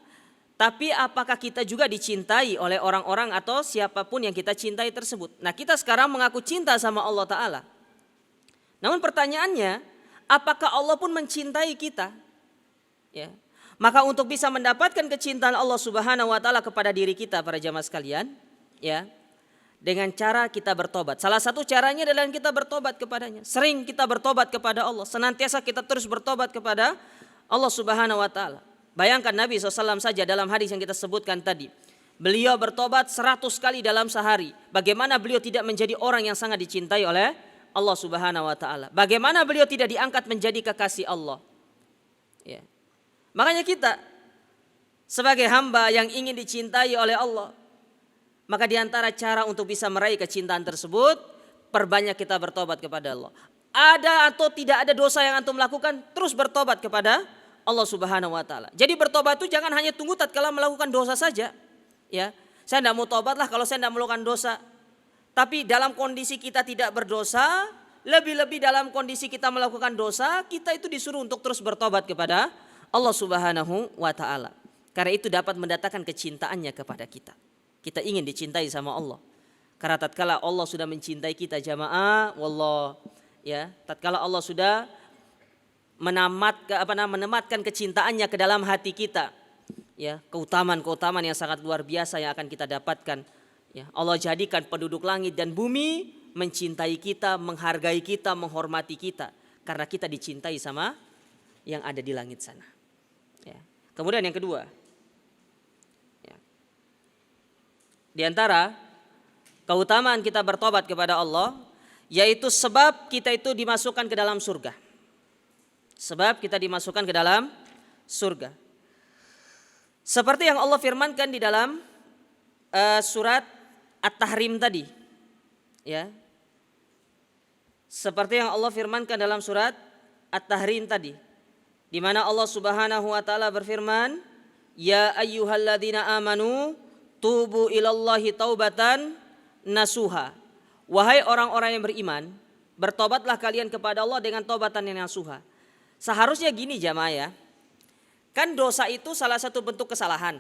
tapi apakah kita juga dicintai oleh orang-orang atau siapapun yang kita cintai tersebut. Nah, kita sekarang mengaku cinta sama Allah Ta'ala. Namun pertanyaannya, apakah Allah pun mencintai kita? Ya. Maka untuk bisa mendapatkan kecintaan Allah Subhanahu wa taala kepada diri kita para jamaah sekalian, ya, dengan cara kita bertobat. Salah satu caranya adalah kita bertobat kepadanya. Sering kita bertobat kepada Allah, senantiasa kita terus bertobat kepada Allah Subhanahu wa taala. Bayangkan Nabi SAW saja dalam hadis yang kita sebutkan tadi, beliau bertobat 100 kali dalam sehari. Bagaimana beliau tidak menjadi orang yang sangat dicintai oleh Allah Subhanahu wa taala? Bagaimana beliau tidak diangkat menjadi kekasih Allah? Ya. Makanya kita sebagai hamba yang ingin dicintai oleh Allah, maka di antara cara untuk bisa meraih kecintaan tersebut, perbanyak kita bertobat kepada Allah. ada atau tidak ada dosa yang antum lakukan, terus bertobat kepada Allah Subhanahu wa taala. Jadi bertobat itu jangan hanya tunggu tatkala melakukan dosa saja. Ya, saya tidak mau tobat lah kalau saya tidak melakukan dosa. Tapi dalam kondisi kita tidak berdosa, lebih-lebih dalam kondisi kita melakukan dosa, kita itu disuruh untuk terus bertobat kepada Allah Subhanahu wa taala. Karena itu dapat mendatangkan kecintaannya kepada kita. Kita ingin dicintai sama Allah. Karena tatkala Allah sudah mencintai kita jamaah, wallah, ya, tatkala Allah sudah menematkan kecintaannya ke dalam hati kita, ya, keutamaan yang sangat luar biasa yang akan kita dapatkan. Ya, Allah jadikan penduduk langit dan bumi mencintai kita, menghargai kita, menghormati kita karena kita dicintai sama yang ada di langit sana. Ya. Kemudian yang kedua, ya, di antara keutamaan kita bertobat kepada Allah, yaitu sebab kita itu dimasukkan ke dalam surga. Sebab kita dimasukkan ke dalam surga. Seperti yang Allah firmankan di dalam surat At-Tahrim tadi. Ya. Seperti yang Allah firmankan dalam surat At-Tahrim tadi. Di mana Allah Subhanahu wa taala berfirman, "Ya ayyuhalladzina amanu tubu ilallahi taubatan nasuha." Wahai orang-orang yang beriman, bertobatlah kalian kepada Allah dengan taubatan yang nasuha. Seharusnya gini jamaah ya. Kan dosa itu salah satu bentuk kesalahan.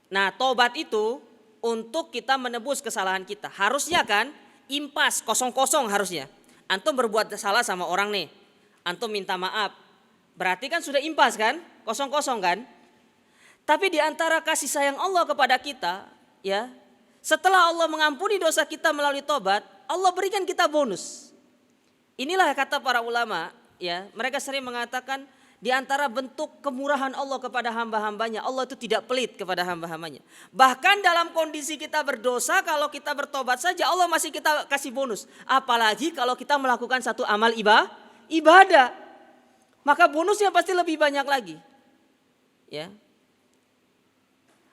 Nah, tobat itu untuk kita menebus kesalahan kita. Harusnya kan impas kosong-kosong harusnya. Antum berbuat salah sama orang nih. Antum minta maaf. Berarti kan sudah impas kan? Kosong-kosong kan? Tapi di antara kasih sayang Allah kepada kita, ya, setelah Allah mengampuni dosa kita melalui tobat, Allah berikan kita bonus. Inilah kata para ulama, ya, mereka sering mengatakan di antara bentuk kemurahan Allah kepada hamba-hambanya, Allah itu tidak pelit kepada hamba-hambanya. Bahkan dalam kondisi kita berdosa, kalau kita bertobat saja Allah masih kita kasih bonus. Apalagi kalau kita melakukan satu amal ibadah, maka bonusnya pasti lebih banyak lagi. Ya.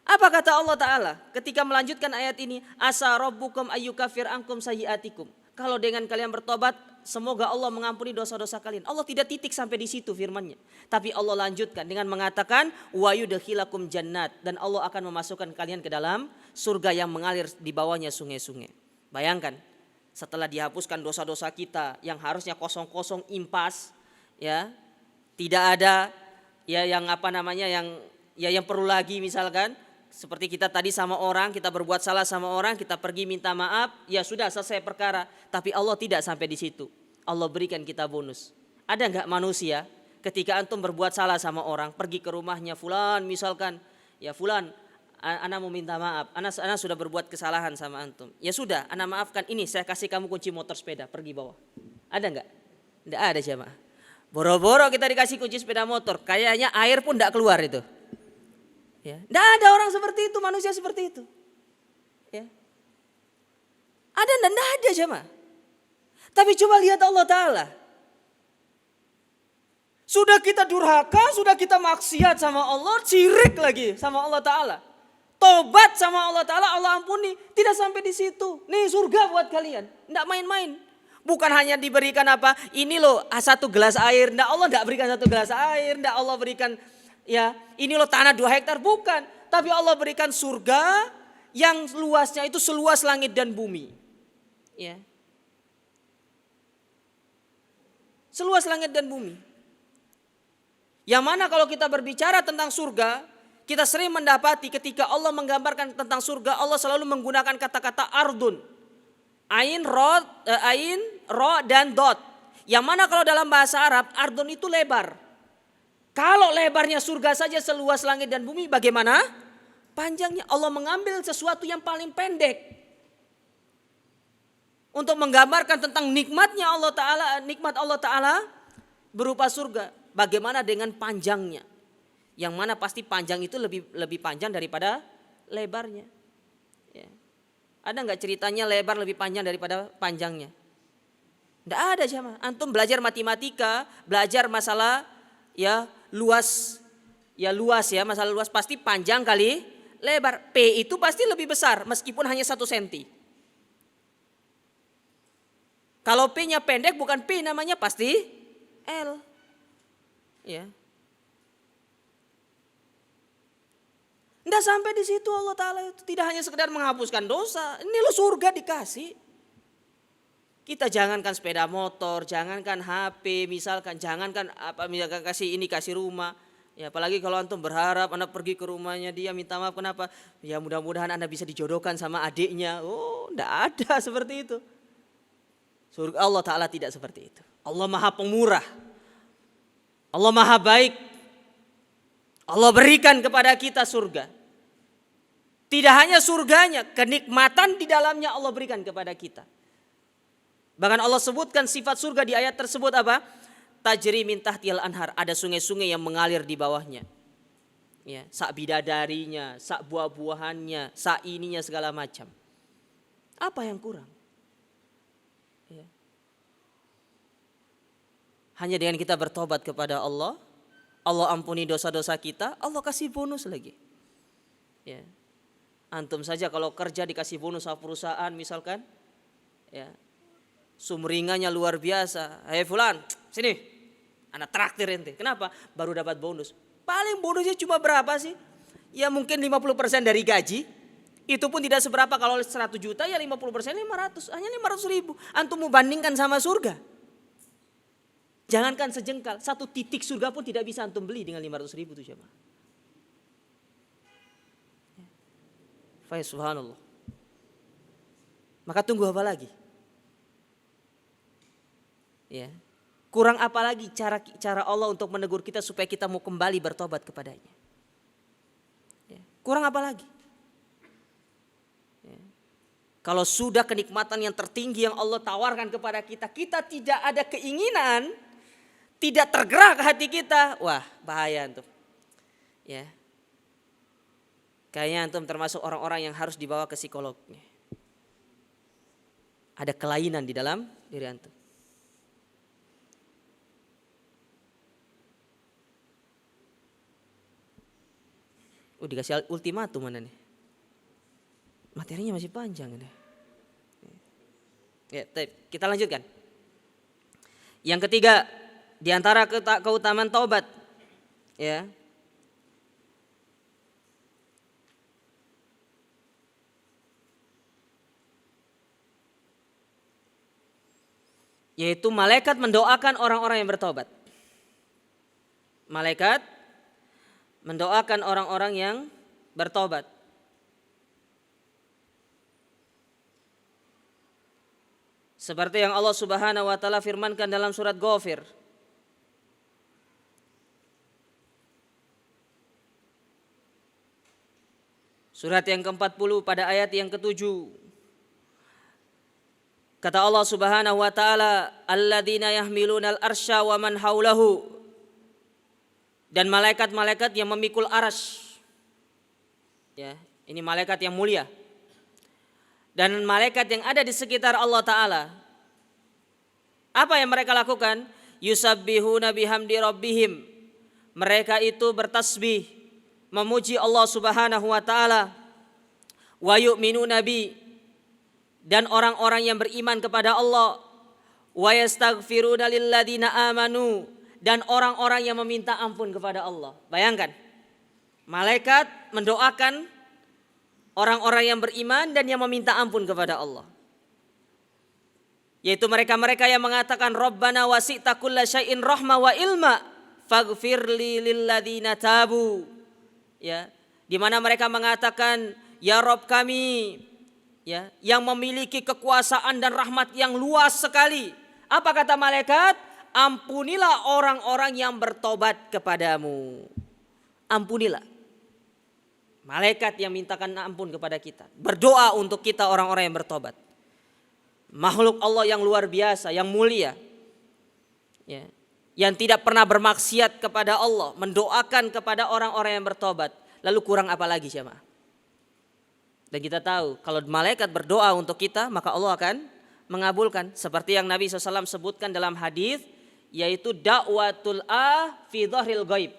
Apa kata Allah Ta'ala ketika melanjutkan ayat ini? Asa rabbukum ayyukafir ankum sayyiatikum. Kalau dengan kalian bertobat, semoga Allah mengampuni dosa-dosa kalian. Allah tidak titik sampai di situ firman-Nya. Tapi Allah lanjutkan dengan mengatakan wa yudkhilakum jannat, dan Allah akan memasukkan kalian ke dalam surga yang mengalir di bawahnya sungai-sungai. Bayangkan, setelah dihapuskan dosa-dosa kita yang harusnya kosong-kosong impas, ya, tidak ada ya yang yang perlu lagi misalkan. Seperti kita tadi sama orang, kita berbuat salah sama orang, kita pergi minta maaf, ya sudah selesai perkara. Tapi Allah tidak sampai di situ. Allah berikan kita bonus. Ada enggak manusia ketika antum berbuat salah sama orang, pergi ke rumahnya fulan misalkan, ya fulan, ana mau minta maaf, ana sudah berbuat kesalahan sama antum. Ya sudah, ana maafkan, ini saya kasih kamu kunci motor sepeda, pergi bawa. Ada enggak? Enggak ada jemaah. Boro-boro kita dikasih kunci sepeda motor, kayaknya air pun enggak keluar itu. Ya, tidak ada orang seperti itu, manusia seperti itu. Ya. Ada dan tidak ada jemaah. Tapi coba lihat Allah Ta'ala. Sudah kita durhaka, sudah kita maksiat sama Allah, syirik lagi sama Allah Ta'ala. Tobat sama Allah Ta'ala, Allah ampuni. Tidak sampai di situ. Nih surga buat kalian. Tidak main-main. Bukan hanya diberikan apa, ini loh satu gelas air. Tidak, Allah tidak berikan satu gelas air. Tidak, Allah berikan, ya, ini loh tanah 2 hektar, bukan. Tapi Allah berikan surga yang luasnya itu seluas langit dan bumi. Ya. Seluas langit dan bumi. Yang mana kalau kita berbicara tentang surga, kita sering mendapati ketika Allah menggambarkan tentang surga, Allah selalu menggunakan kata-kata ardun. Ain, ro, dan dot. Yang mana kalau dalam bahasa Arab, ardun itu lebar. Kalau lebarnya surga saja seluas langit dan bumi, bagaimana panjangnya? Allah mengambil sesuatu yang paling pendek untuk menggambarkan tentang nikmatnya Allah Ta'ala, nikmat Allah Ta'ala berupa surga. Bagaimana dengan panjangnya? Yang mana pasti panjang itu lebih panjang daripada lebarnya. Ya. Ada nggak ceritanya lebar lebih panjang daripada panjangnya? Tidak ada jemaah. Antum belajar matematika, belajar masalah ya luas ya, masalah luas pasti panjang kali lebar. P itu pasti lebih besar meskipun hanya 1 senti. Kalau P-nya pendek bukan P namanya pasti L. Ya. Tidak sampai di situ Allah Ta'ala itu tidak hanya sekedar menghapuskan dosa. Ini lo surga dikasih. Kita jangankan sepeda motor, jangankan HP, misalkan jangankan apa, misalkan kasih ini, kasih rumah. Ya, apalagi kalau antum berharap Anda pergi ke rumahnya dia minta maaf kenapa? Ya mudah-mudahan Anda bisa dijodohkan sama adiknya. Oh, tidak ada seperti itu. Surga Allah Ta'ala tidak seperti itu. Allah Maha Pemurah. Allah Maha Baik. Allah berikan kepada kita surga. Tidak hanya surganya, kenikmatan di dalamnya Allah berikan kepada kita. Bahkan Allah sebutkan sifat surga di ayat tersebut apa? Tajri min tahtihal anhar, ada sungai-sungai yang mengalir di bawahnya. Ya, sak bidadarinya, sak buah-buahannya, sak ininya segala macam. Apa yang kurang? Ya. Hanya dengan kita bertobat kepada Allah, Allah ampuni dosa-dosa kita, Allah kasih bonus lagi. Ya. Antum saja kalau kerja dikasih bonus sama perusahaan misalkan, ya, sumringahnya luar biasa. Hei fulan, sini, anak traktir ente. Kenapa? Baru dapat bonus. Paling bonusnya cuma berapa sih? Ya mungkin 50% dari gaji. Itu pun tidak seberapa, kalau 100 juta ya 50% 500. Hanya 500 ribu. Antum mau bandingkan sama surga. Jangankan sejengkal, satu titik surga pun tidak bisa antum beli dengan 500 ribu itu siapa? Faya subhanallah. Maka tunggu apa lagi? Ya. Kurang apa lagi cara Allah untuk menegur kita supaya kita mau kembali bertobat kepadanya? Ya. Kurang apa lagi? Ya. Kalau sudah kenikmatan yang tertinggi yang Allah tawarkan kepada kita, kita tidak ada keinginan, tidak tergerak hati kita, wah bahaya antum. Ya. Kayaknya antum termasuk orang-orang yang harus dibawa ke psikolognya. Ada kelainan di dalam diri antum. Dikasih ultimatum mana nih? Materinya masih panjang nih. Ya, kita lanjutkan. Yang ketiga, di antara keutamaan taubat, ya. Yaitu malaikat mendoakan orang-orang yang bertobat. Malaikat mendoakan orang-orang yang bertobat. Seperti yang Allah Subhanahu wa taala firmankan dalam surat Ghafir. Surat yang ke-40 pada ayat yang ke-7. Kata Allah Subhanahu wa taala, alladzina yahmilunal arsya wa man haulahu. Dan malaikat-malaikat yang memikul arsy. Ya, ini malaikat yang mulia. Dan malaikat yang ada di sekitar Allah taala. Apa yang mereka lakukan? Yusabbihuna bihamdi rabbihim. Mereka itu bertasbih, memuji Allah Subhanahu wa taala. Wa yu'minuna bi, dan orang-orang yang beriman kepada Allah, wa yastaghfiruna lilladzina amanu, dan orang-orang yang meminta ampun kepada Allah. Bayangkan, malaikat mendoakan orang-orang yang beriman dan yang meminta ampun kepada Allah. Yaitu mereka-mereka yang mengatakan Rabbana wasi'ta kulla syai'in rahma wa ilma faghfirli lilladzina tabu. Ya, di mana mereka mengatakan, ya Rabb kami, ya, yang memiliki kekuasaan dan rahmat yang luas sekali. Apa kata malaikat? Ampunilah orang-orang yang bertobat kepadamu. Ampunilah. Malaikat yang mintakan ampun kepada kita, berdoa untuk kita orang-orang yang bertobat. Makhluk Allah yang luar biasa, yang mulia, ya, yang tidak pernah bermaksiat kepada Allah, mendoakan kepada orang-orang yang bertobat. Lalu kurang apa lagi jemaah? Dan kita tahu kalau malaikat berdoa untuk kita, maka Allah akan mengabulkan. Seperti yang Nabi SAW sebutkan dalam hadis, yaitu dakwatul fi dhahril ghaib.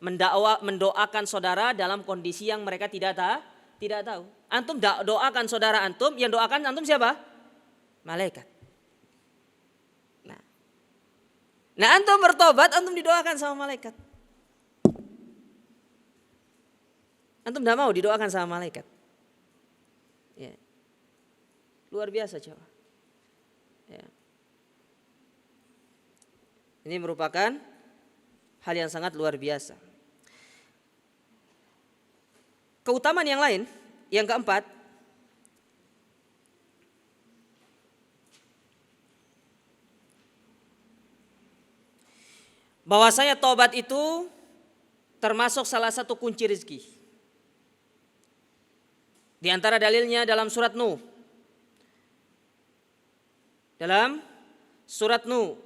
Mendoakan saudara dalam kondisi yang mereka tidak tahu. Antum doakan saudara antum, yang doakan antum siapa? Malaikat. Nah, antum bertobat, antum didoakan sama malaikat. Antum tidak mau didoakan sama malaikat. Ya. Luar biasa coba. Ya. Ini merupakan hal yang sangat luar biasa. Keutamaan yang lain, yang keempat, bahwasanya taubat itu termasuk salah satu kunci rezeki. Di antara dalilnya dalam surat Nuh. Dalam surat Nuh,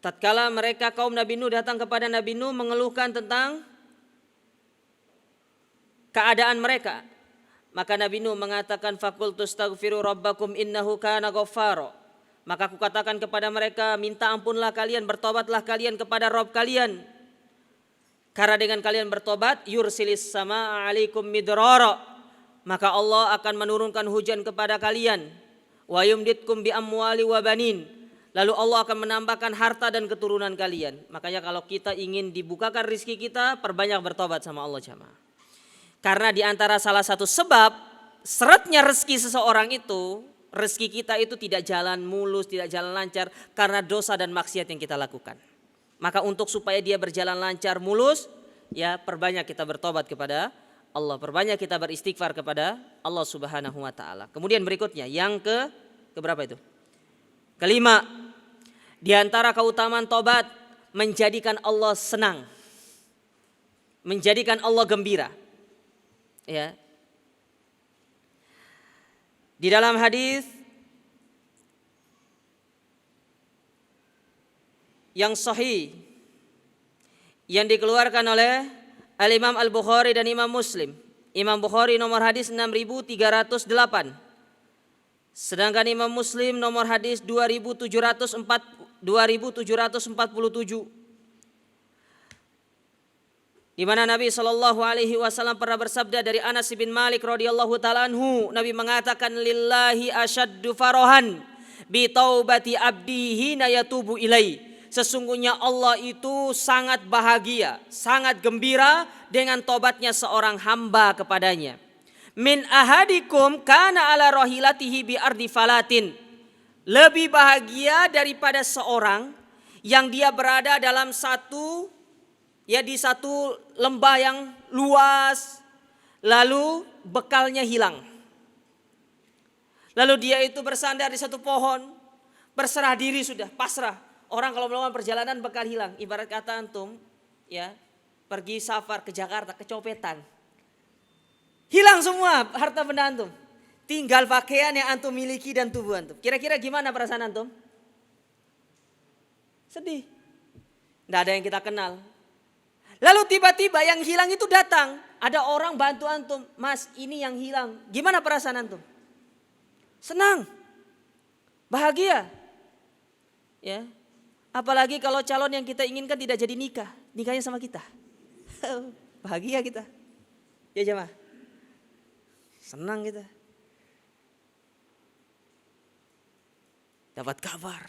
tatkala mereka kaum Nabi Nuh datang kepada Nabi Nuh mengeluhkan tentang keadaan mereka, maka Nabi Nuh mengatakan faqultu astaghfiru rabbakum innahu kana ghaffara. Maka aku katakan kepada mereka, minta ampunlah kalian, bertobatlah kalian kepada Rabb kalian. Karena dengan kalian bertobat, yursilis samaa alaikum midrara. Maka Allah akan menurunkan hujan kepada kalian. Wa yumditkum bi amwali wa banin. Lalu Allah akan menambahkan harta dan keturunan kalian. Makanya kalau kita ingin dibukakan rizki kita, perbanyak bertobat sama Allah jamaah. Karena di antara salah satu sebab seretnya rezeki seseorang itu, rezeki kita itu tidak jalan mulus, tidak jalan lancar karena dosa dan maksiat yang kita lakukan. Maka untuk supaya dia berjalan lancar mulus, ya perbanyak kita bertobat kepada Allah, perbanyak kita beristighfar kepada Allah Subhanahu wa taala. Kemudian berikutnya yang keberapa itu? Kelima, di antara keutamaan tobat menjadikan Allah senang. Menjadikan Allah gembira. Ya. Di dalam hadis yang sahih yang dikeluarkan oleh Al-Imam Al-Bukhari dan Imam Muslim. Imam Bukhari nomor hadis 6308. Sedangkan Imam Muslim nomor hadis 2747. Di mana Nabi SAW pernah bersabda dari Anas bin Malik radhiyallahu taala anhu, Nabi mengatakan lillahi asyaddu farahan bi taubati abdihi hina yatubu ilai. Sesungguhnya Allah itu sangat bahagia, sangat gembira dengan tobatnya seorang hamba kepadanya. Min ahadikum kana ala rahilatihi bi ardi falatin. Lebih bahagia daripada seorang yang dia berada dalam di satu lembah yang luas, lalu bekalnya hilang. Lalu dia itu bersandar di satu pohon, berserah diri sudah, pasrah. Orang kalau melakukan perjalanan bekal hilang, ibarat kata antum, ya, pergi safar ke Jakarta, kecopetan. Hilang semua harta benda antum. Tinggal pakaian yang antum miliki dan tubuh antum. Kira-kira gimana perasaan antum? Sedih. Tidak ada yang kita kenal. Lalu tiba-tiba yang hilang itu datang. Ada orang bantu antum. Mas, ini yang hilang. Gimana perasaan antum? Senang. Bahagia. Ya. Apalagi kalau calon yang kita inginkan tidak jadi nikah. Nikahnya sama kita. Bahagia kita. Ya jemaah. Senang kita. Dapat kabar.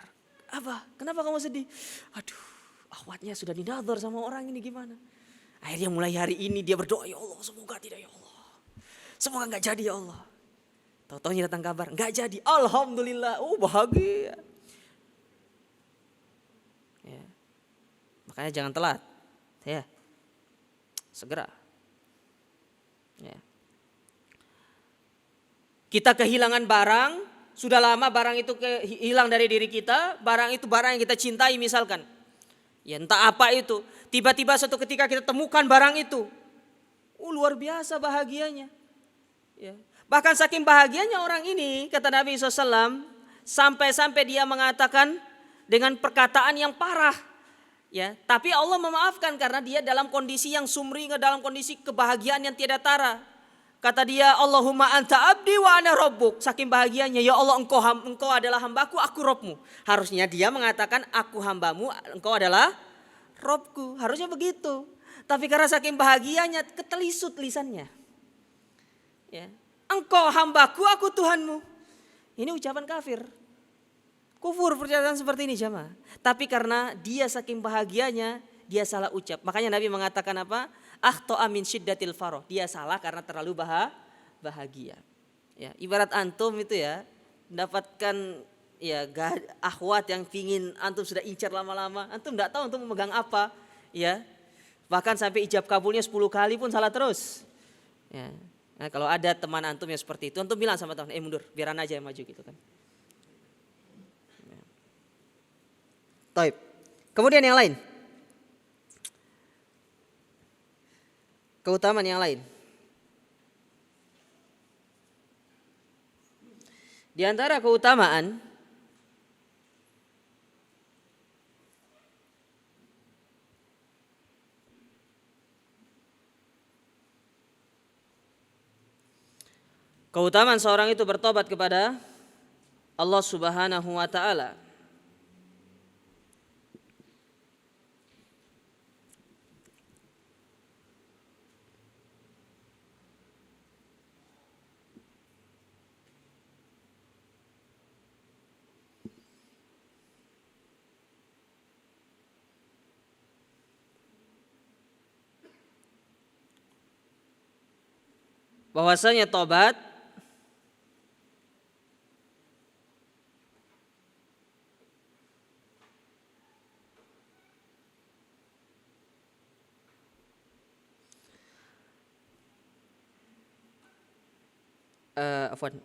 Apa? Kenapa kamu sedih? Aduh. Akhwatnya sudah dinadhar sama orang ini gimana? Akhirnya mulai hari ini dia berdoa, ya Allah semoga tidak ya Allah. Semoga gak jadi ya Allah. Tahu-tahunya datang kabar, gak jadi. Alhamdulillah, bahagia. Ya. Makanya jangan telat. Ya. Segera. Ya. Kita kehilangan barang, sudah lama barang itu hilang dari diri kita, barang itu barang yang kita cintai misalkan. Ya entah apa itu, tiba-tiba suatu ketika kita temukan barang itu. Luar biasa bahagianya. Ya. Bahkan saking bahagianya orang ini, kata Nabi SAW, sampai-sampai dia mengatakan dengan perkataan yang parah. Ya, tapi Allah memaafkan karena dia dalam kondisi yang sumringah, dalam kondisi kebahagiaan yang tiada tara. Kata dia, Allahumma anta abdi wa ana rabbuk. Saking bahagianya, ya Allah engkau adalah hambaku, aku Robmu. Harusnya dia mengatakan aku hambamu, engkau adalah Robku. Harusnya begitu. Tapi karena saking bahagianya, ketelisut lisannya. Ya. Engkau hambaku, aku Tuhanmu. Ini ucapan kafir. Kufur pernyataan seperti ini jamaah. Tapi karena dia saking bahagianya, dia salah ucap. Makanya Nabi mengatakan apa? Akhto'a min syiddatil farah. Dia salah karena terlalu bahagia. Ya, ibarat antum itu ya, mendapatkan ya akhwat yang pingin antum sudah incar lama-lama, antum tidak tahu antum memegang apa, ya. Bahkan sampai ijab kabulnya 10 kali pun salah terus. Ya. Nah, kalau ada teman antum yang seperti itu, antum bilang sama teman, mundur, biar ana aja yang maju gitu kan. Ya. Taib. Kemudian yang lain. Keutamaan yang lain. Di antara keutamaan seorang itu bertobat kepada Allah Subhanahu wa taala. Bahwasanya tobat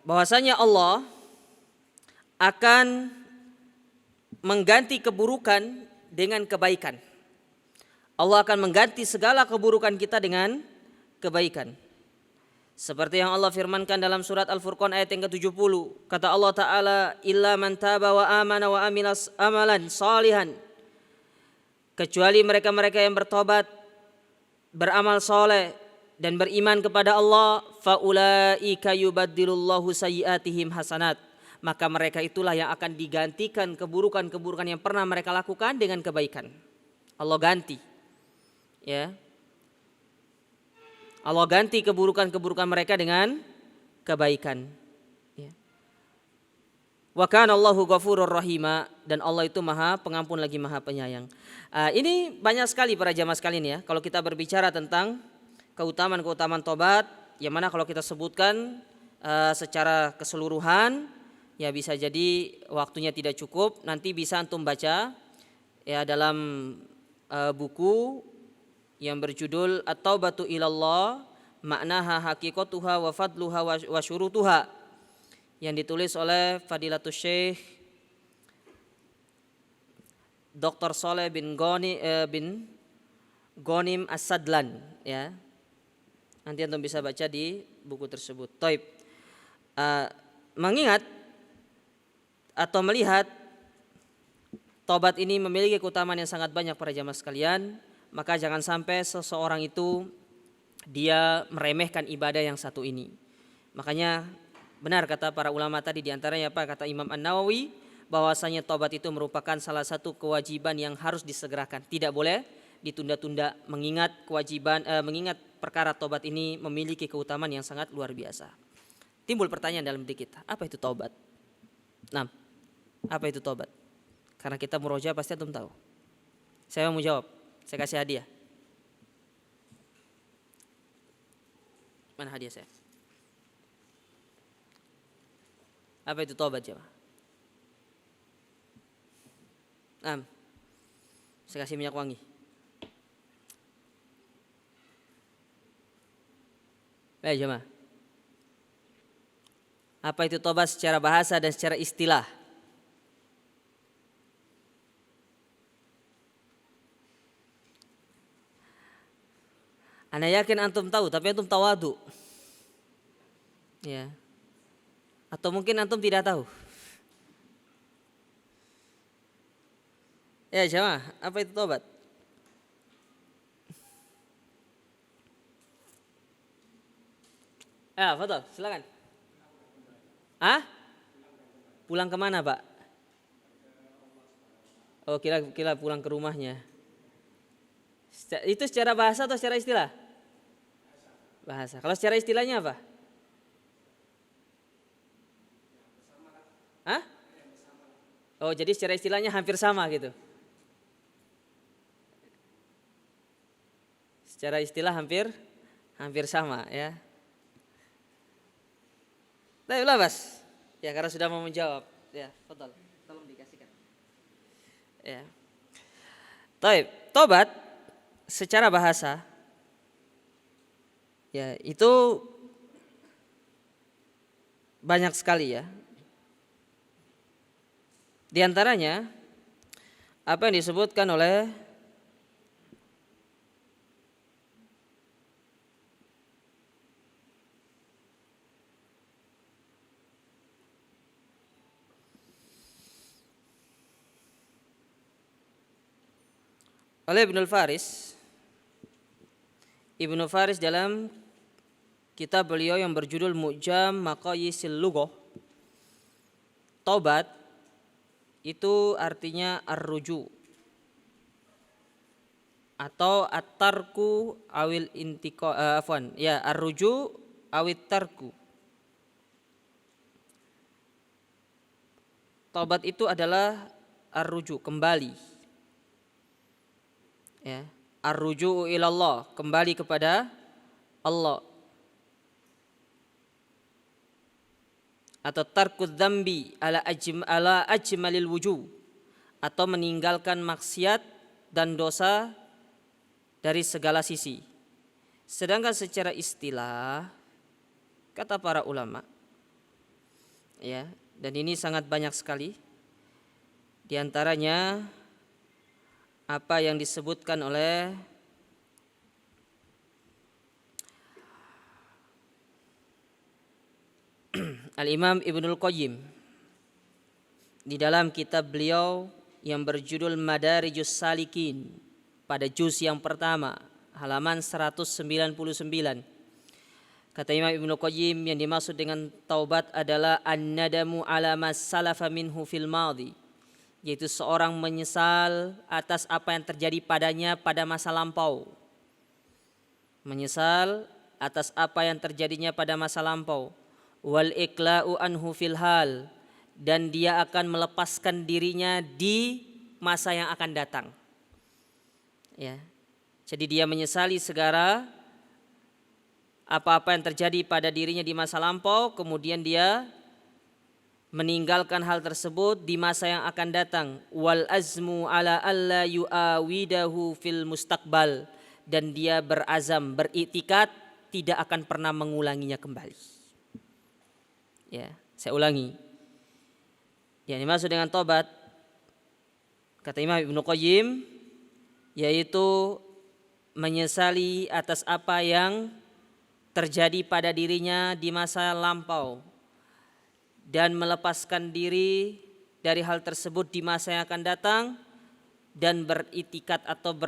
bahwasanya Allah akan mengganti keburukan dengan kebaikan. Allah akan mengganti segala keburukan kita dengan kebaikan. Seperti yang Allah firmankan dalam surat Al-Furqan ayat yang ke-70. Kata Allah Ta'ala, illa man taba wa amana wa amilas amalan salihan. Kecuali mereka-mereka yang bertobat, beramal soleh, dan beriman kepada Allah, faulaika yubaddilullahu sayyiatihim hasanat. Maka mereka itulah yang akan digantikan keburukan-keburukan yang pernah mereka lakukan dengan kebaikan. Allah ganti. Ya. Allah ganti keburukan-keburukan mereka dengan kebaikan. Ya. Wa kana Allahu ghafurur rahima, dan Allah itu Maha Pengampun lagi Maha Penyayang. Ini banyak sekali para jamaah sekalian ya. Kalau kita berbicara tentang keutamaan tobat, yang mana kalau kita sebutkan secara keseluruhan, ya bisa jadi waktunya tidak cukup. Nanti bisa antum baca ya dalam buku yang berjudul At-Taubatu ilallah maknaha haqiqatuha wa fadluha wa syurutuha, yang ditulis oleh Fadilatul Syekh Dr. Saleh bin Ghanim As-Sadlan ya. Nanti antum bisa baca di buku tersebut. Taib. Mengingat atau melihat tobat ini memiliki keutamaan yang sangat banyak para jamaah sekalian, maka jangan sampai seseorang itu dia meremehkan ibadah yang satu ini. Makanya benar kata para ulama tadi, diantaranya apa kata Imam An-Nawawi, bahwasanya tobat itu merupakan salah satu kewajiban yang harus disegerakan, tidak boleh ditunda-tunda, mengingat mengingat perkara tobat ini memiliki keutamaan yang sangat luar biasa. Timbul pertanyaan dalam diri kita, apa itu tobat? Nah, apa itu tobat? Karena kita murojaah pasti antum tahu. Saya mau jawab, saya kasih hadiah. Mana hadiah saya? Apa itu tobat jemaah? Saya kasih minyak wangi. Baik jemaah. Apa itu tobat secara bahasa dan secara istilah? Ana yakin antum tahu, tapi antum tawadu. Ya. Atau mungkin antum tidak tahu. Ya jemaah, apa itu tobat? Ya, Fadol, silakan. Pulang kemana Pak? Oh, kira pulang ke rumahnya. Itu secara bahasa atau secara istilah? Bahasa. Kalau secara istilahnya apa? Oh, jadi secara istilahnya hampir sama gitu. Secara istilah hampir sama ya. Baiklah, Mas. Ya, karena sudah mau menjawab. Ya, betul. Tolong dikasihkan. Ya. Taib, tobat secara bahasa ya itu banyak sekali ya. Di antaranya apa yang disebutkan oleh Ibnu Faris dalam kitab beliau yang berjudul Mu'jam Maqayisil Lughah, tobat itu artinya ar-ruju atau at-tarku awil intiqa ar-ruju awit tarku. Tobat itu adalah ar-ruju, kembali. Ya, ar-ruju'u ilallah, kembali kepada Allah. Atau tarkud dzambi ala ajmalil wujuh, atau meninggalkan maksiat dan dosa dari segala sisi. Sedangkan secara istilah kata para ulama ya, dan ini sangat banyak sekali. Di antaranya apa yang disebutkan oleh Al-Imam Ibnul Qayyim di dalam kitab beliau yang berjudul Madarijus Salikin pada juz yang pertama halaman 199. Kata Imam Ibnul Qayyim, yang dimaksud dengan taubat adalah an-nadamu ala ma salafa minhu fil madhi, yaitu seorang menyesal atas apa yang terjadi padanya pada masa lampau. Menyesal atas apa yang terjadinya pada masa lampau. Wal iqla'u anhu fil hal, dan dia akan melepaskan dirinya di masa yang akan datang. Ya. Jadi dia menyesali segala apa-apa yang terjadi pada dirinya di masa lampau, kemudian dia meninggalkan hal tersebut di masa yang akan datang. Wal azmu ala alla yu'awidahu fil mustaqbal, dan dia berazam, beriktikad tidak akan pernah mengulanginya kembali. Ya, saya ulangi. Yang dimaksud dengan tobat kata Imam Ibnu Qayyim yaitu menyesali atas apa yang terjadi pada dirinya di masa lampau dan melepaskan diri dari hal tersebut di masa yang akan datang, dan beriktikad atau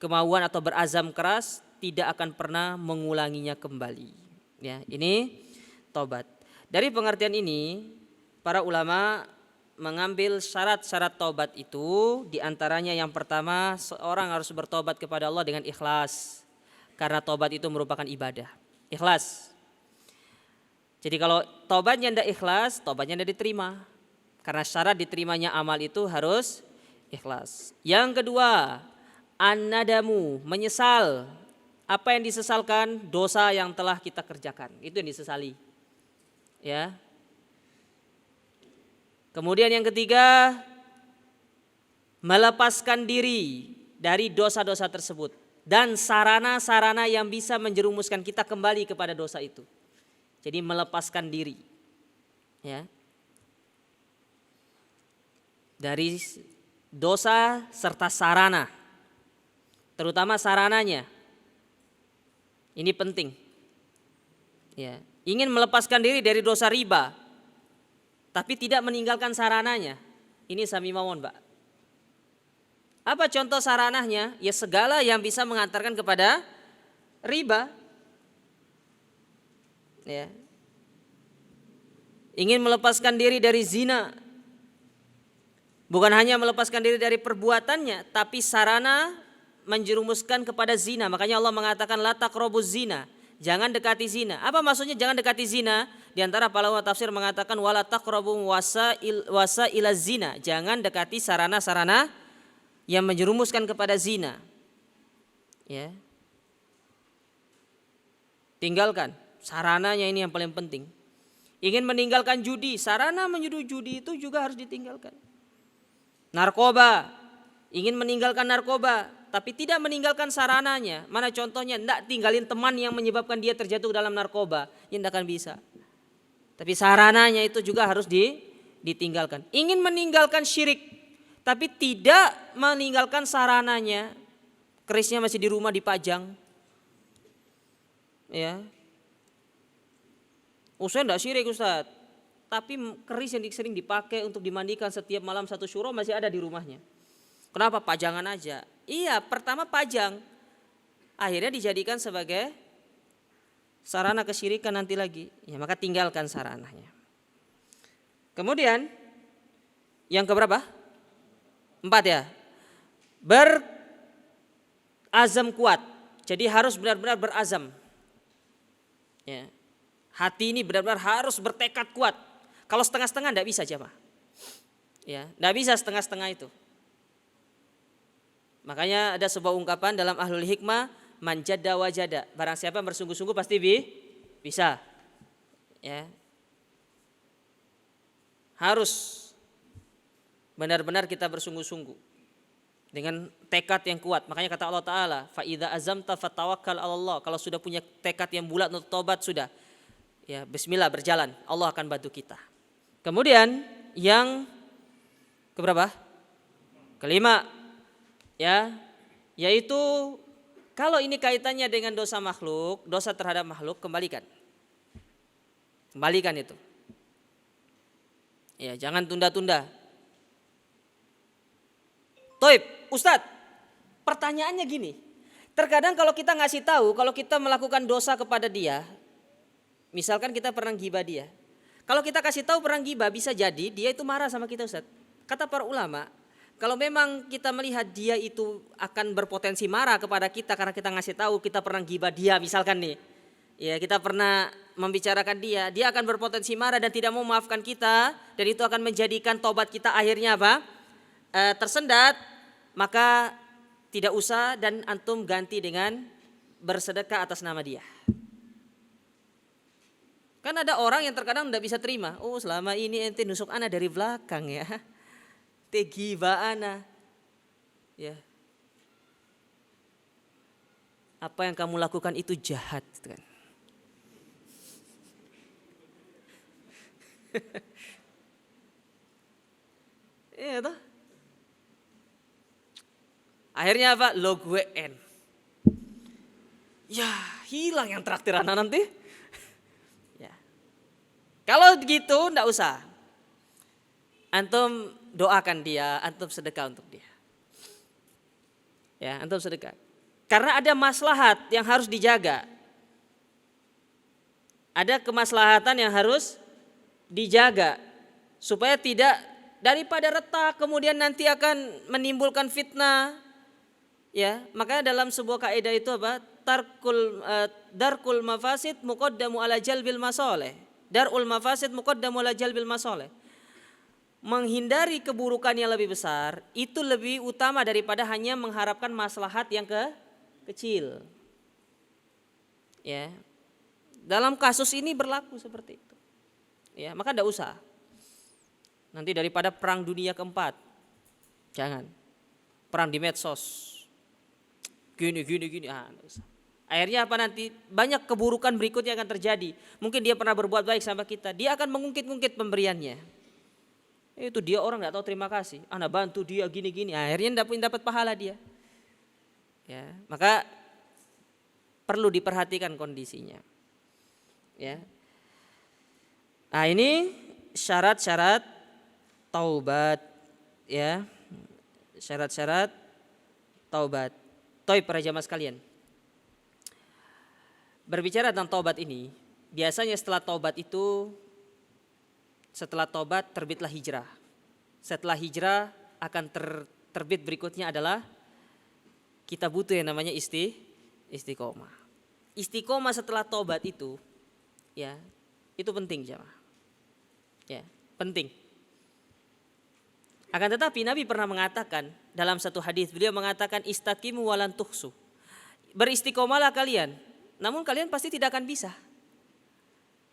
berkemauan atau berazam keras tidak akan pernah mengulanginya kembali. Ya, ini tobat. Dari pengertian ini para ulama mengambil syarat-syarat taubat itu, diantaranya yang pertama seorang harus bertobat kepada Allah dengan ikhlas, karena taubat itu merupakan ibadah. Ikhlas. Jadi kalau taubatnya tidak ikhlas, taubatnya tidak diterima. Karena syarat diterimanya amal itu harus ikhlas. Yang kedua, an-nadamu, menyesal. Apa yang disesalkan? Dosa yang telah kita kerjakan, itu yang disesali. Ya. Kemudian yang ketiga, melepaskan diri dari dosa-dosa tersebut dan sarana-sarana yang bisa menjerumuskan kita kembali kepada dosa itu. Jadi melepaskan diri, ya, dari dosa serta sarana, terutama sarananya. Ini penting. Ya, ingin melepaskan diri dari dosa riba, tapi tidak meninggalkan sarananya. Ini sami mawon, Pak. Apa contoh sarananya? Ya segala yang bisa mengantarkan kepada riba. Ya. Ingin melepaskan diri dari zina. Bukan hanya melepaskan diri dari perbuatannya, tapi sarana menjerumuskan kepada zina. Makanya Allah mengatakan la taqrabuz zina, jangan dekati zina. Apa maksudnya jangan dekati zina? di antara para ulama tafsir mengatakan wala taqrabu wasaila zina, jangan dekati sarana-sarana yang menjerumuskan kepada zina. Ya. Tinggalkan sarananya, ini yang paling penting. Ingin meninggalkan judi, sarana menuju judi itu juga harus ditinggalkan. Narkoba, ingin meninggalkan narkoba, tapi tidak meninggalkan sarananya. Mana contohnya? Tidak tinggalin teman yang menyebabkan dia terjatuh dalam narkoba, yang tidak akan bisa. Tapi sarananya itu juga harus ditinggalkan. Ingin meninggalkan syirik, tapi tidak meninggalkan sarananya. Kerisnya masih di rumah dipajang. Ya. Saya tidak syirik Ustaz, tapi keris yang sering dipakai untuk dimandikan setiap malam satu syuro masih ada di rumahnya. Kenapa? Pajangan aja. Iya, pertama pajang, akhirnya dijadikan sebagai sarana kesyirikan nanti lagi. Ya, maka tinggalkan sarananya. Kemudian yang keberapa? 4 ya. Berazam kuat. Jadi harus benar-benar berazam. Ya. Hati ini benar-benar harus bertekad kuat. Kalau setengah-setengah tidak bisa jemaah. Ya, tidak bisa setengah-setengah itu. Makanya ada sebuah ungkapan dalam Ahlul Hikmah, man jadda wajada. Barang siapa yang bersungguh-sungguh pasti bisa. Ya. Harus benar-benar kita bersungguh-sungguh dengan tekad yang kuat. Makanya kata Allah Ta'ala, fa idza azamta fatawakkal 'ala Allah. Kalau sudah punya tekad yang bulat untuk tobat sudah. Ya, bismillah berjalan, Allah akan bantu kita. Kemudian yang keberapa? Kelima, ya, yaitu kalau ini kaitannya dengan dosa makhluk, dosa terhadap makhluk, kembalikan itu. Ya, jangan tunda-tunda. Toib, Ustadz, pertanyaannya gini, terkadang kalau kita ngasih tahu, kalau kita melakukan dosa kepada dia, misalkan kita pernah gibah dia. Kalau kita kasih tahu pernah gibah, bisa jadi dia itu marah sama kita Ustaz. Kata para ulama, kalau memang kita melihat dia itu akan berpotensi marah kepada kita karena kita ngasih tahu kita pernah gibah dia misalkan nih. Ya, kita pernah membicarakan dia akan berpotensi marah dan tidak mau memaafkan kita, dan itu akan menjadikan tobat kita akhirnya apa? Tersendat, maka tidak usah dan antum ganti dengan bersedekah atas nama dia. Kan ada orang yang terkadang tidak bisa terima. Oh, selama ini ente nusuk ana dari belakang ya. Tegiba ana. Ya. Apa yang kamu lakukan itu jahat kan. Iya toh. Akhirnya apa? Lo gue N. Ya, hilang yang traktir anak nanti. Kalau gitu enggak usah. Antum doakan dia, antum sedekah untuk dia. Ya, antum sedekah. Karena ada maslahat yang harus dijaga. Ada kemaslahatan yang harus dijaga supaya tidak daripada retak kemudian nanti akan menimbulkan fitnah. Ya, makanya dalam sebuah kaidah itu apa? Darkul mafasid muqaddamu ala jalbil masalih. Darul mafasid muqaddamu ala jalbil masalih. Menghindari keburukan yang lebih besar itu lebih utama daripada hanya mengharapkan maslahat yang kecil. Ya. Dalam kasus ini berlaku seperti itu. Ya, maka enggak usah. Nanti daripada perang dunia keempat. Jangan. Perang di medsos. Gini. Enggak usah. Akhirnya apa nanti? Banyak keburukan berikutnya akan terjadi. Mungkin dia pernah berbuat baik sama kita, dia akan mengungkit-ungkit pemberiannya. Itu dia orang nggak tahu terima kasih. Ana bantu dia gini. Akhirnya dapat pahala dia. Ya, maka perlu diperhatikan kondisinya. Ya. Nah, ini syarat-syarat taubat, ya. Syarat-syarat taubat. Toib para jamaah sekalian. Berbicara tentang taubat ini, biasanya setelah taubat terbitlah hijrah. Setelah hijrah akan terbit berikutnya adalah kita butuh yang namanya istiqomah. Istiqomah setelah taubat itu, ya, Itu penting jemaah. Ya, penting. Akan tetapi Nabi pernah mengatakan dalam satu hadis, beliau mengatakan istaqimu walan tuhsu. Beristiqomalah kalian, namun kalian pasti tidak akan bisa.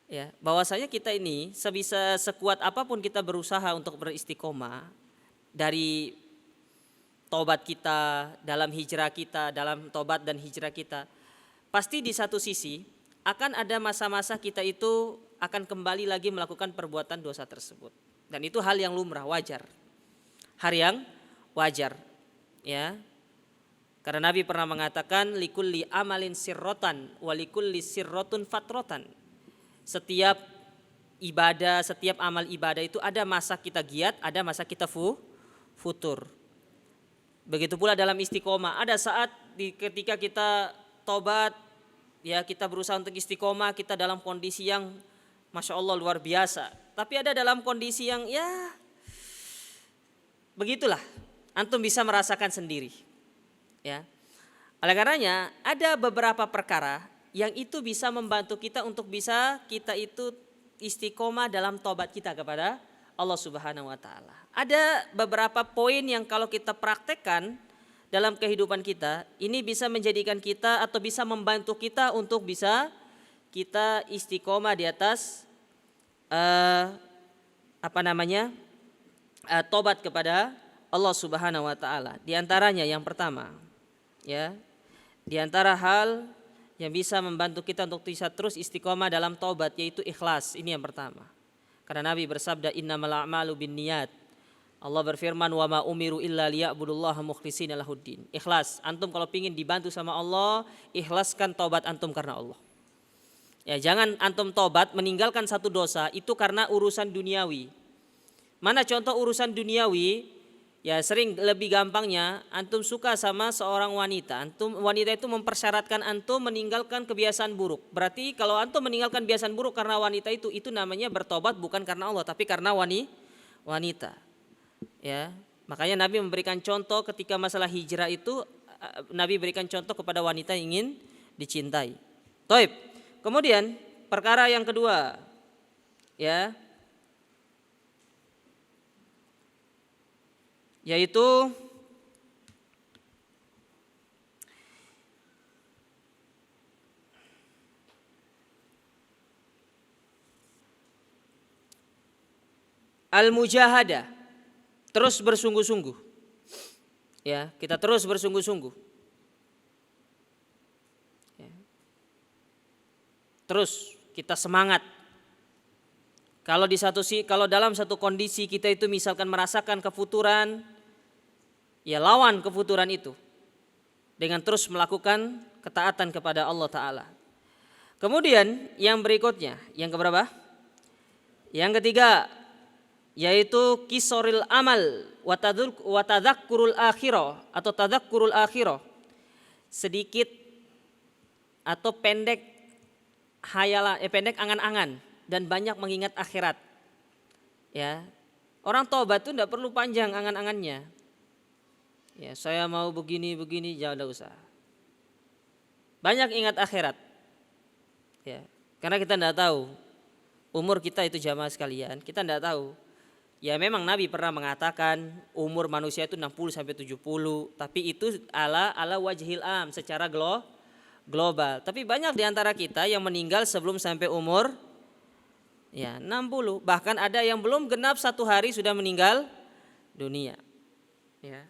Ya, bahwasanya kita ini sebisa sekuat apapun kita berusaha untuk beristiqomah dari tobat kita, dalam hijrah kita, dalam tobat dan hijrah kita, pasti di satu sisi akan ada masa-masa kita itu akan kembali lagi melakukan perbuatan dosa tersebut. Dan itu hal yang lumrah, wajar. Hal yang wajar, ya. Karena Nabi pernah mengatakan likulli amalin sirrotan walikulli sirrotun fatrotan. Setiap ibadah, setiap amal ibadah itu ada masa kita giat, ada masa kita futur. Begitu pula dalam istiqomah, ada saat ketika kita tobat, ya kita berusaha untuk istiqomah, kita dalam kondisi yang Masya Allah luar biasa. Tapi ada dalam kondisi yang ya begitulah, antum bisa merasakan sendiri. Ya. Oleh karenanya ada beberapa perkara yang itu bisa membantu kita untuk bisa kita itu istiqomah dalam tobat kita kepada Allah Subhanahu wa taala. Ada beberapa poin yang kalau kita praktekkan dalam kehidupan kita, ini bisa menjadikan kita atau bisa membantu kita untuk bisa kita istiqomah di atas tobat kepada Allah Subhanahu wa taala. Di antaranya yang pertama, ya. Di antara hal yang bisa membantu kita untuk bisa terus istiqomah dalam tobat yaitu ikhlas. Ini yang pertama. Karena Nabi bersabda innamal a'malu binniyat. Allah berfirman wa ma umiru illa liya'budullaha mukhlishina lahuddin. Ikhlas. Antum kalau pingin dibantu sama Allah, ikhlaskan tobat antum karena Allah. Ya, jangan antum tobat meninggalkan satu dosa itu karena urusan duniawi. Mana contoh urusan duniawi? Ya sering lebih gampangnya antum suka sama seorang wanita. Wanita itu mempersyaratkan antum meninggalkan kebiasaan buruk. Berarti kalau antum meninggalkan kebiasaan buruk karena wanita itu namanya bertobat bukan karena Allah tapi karena wanita. Ya, makanya Nabi memberikan contoh ketika masalah hijrah itu Nabi berikan contoh kepada wanita yang ingin dicintai. Taib. Kemudian perkara yang kedua, ya, yaitu al-mujahadah, terus bersungguh-sungguh. Ya, kita terus bersungguh-sungguh. Ya. Terus kita semangat. Kalau dalam satu kondisi kita itu misalkan merasakan kefuturan, ya lawan kefuturan itu dengan terus melakukan ketaatan kepada Allah Ta'ala. Kemudian yang berikutnya, yang keberapa? Yang ketiga, yaitu kisoril amal wa tadzakurul akhirah atau tadzakurul akhirah. Sedikit atau pendek hayalan, pendek angan-angan dan banyak mengingat akhirat. Ya. Orang tobat itu tidak perlu panjang angan-angannya. Ya, saya mau begini, jangan usah. Banyak ingat akhirat. Ya, karena kita tidak tahu umur kita itu jamaah sekalian, kita tidak tahu. Ya memang Nabi pernah mengatakan umur manusia itu 60 sampai 70, tapi itu ala wajhil am secara global. Tapi banyak di antara kita yang meninggal sebelum sampai umur ya 60, bahkan ada yang belum genap 1 hari sudah meninggal dunia. Ya.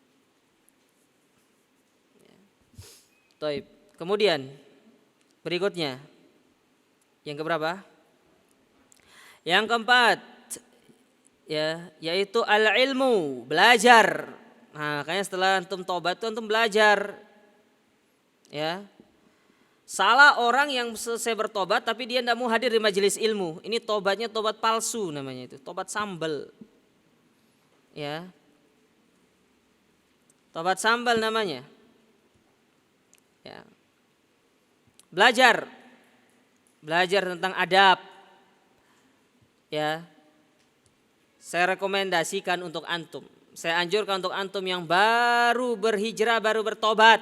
Taib. Kemudian berikutnya yang keberapa? Yang keempat, ya, yaitu al-ilmu, belajar. Nah, kayaknya setelah antum tobat itu antum belajar. Ya. Salah orang yang selesai bertobat tapi dia tidak mau hadir di majelis ilmu. Ini tobatnya tobat palsu namanya itu, tobat sambal. Ya. Tobat sambal namanya. Ya. Belajar tentang adab. Ya. Saya rekomendasikan untuk antum. Saya anjurkan untuk antum yang baru berhijrah, baru bertobat.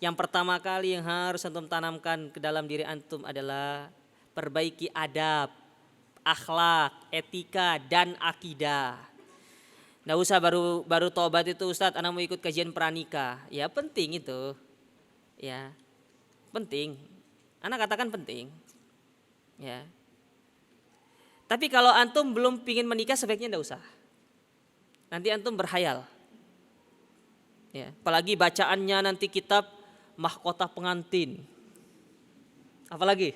Yang pertama kali yang harus antum tanamkan ke dalam diri antum adalah perbaiki adab. akhlak, etika, dan akidah. Nggak usah baru tobat itu Ustadz, anak mau ikut kajian pranikah. Ya penting itu, ya penting. Anak katakan penting, ya. Tapi kalau antum belum pingin menikah sebaiknya nggak usah. Nanti antum berhayal. Ya, apalagi bacaannya nanti kitab mahkota pengantin. Apalagi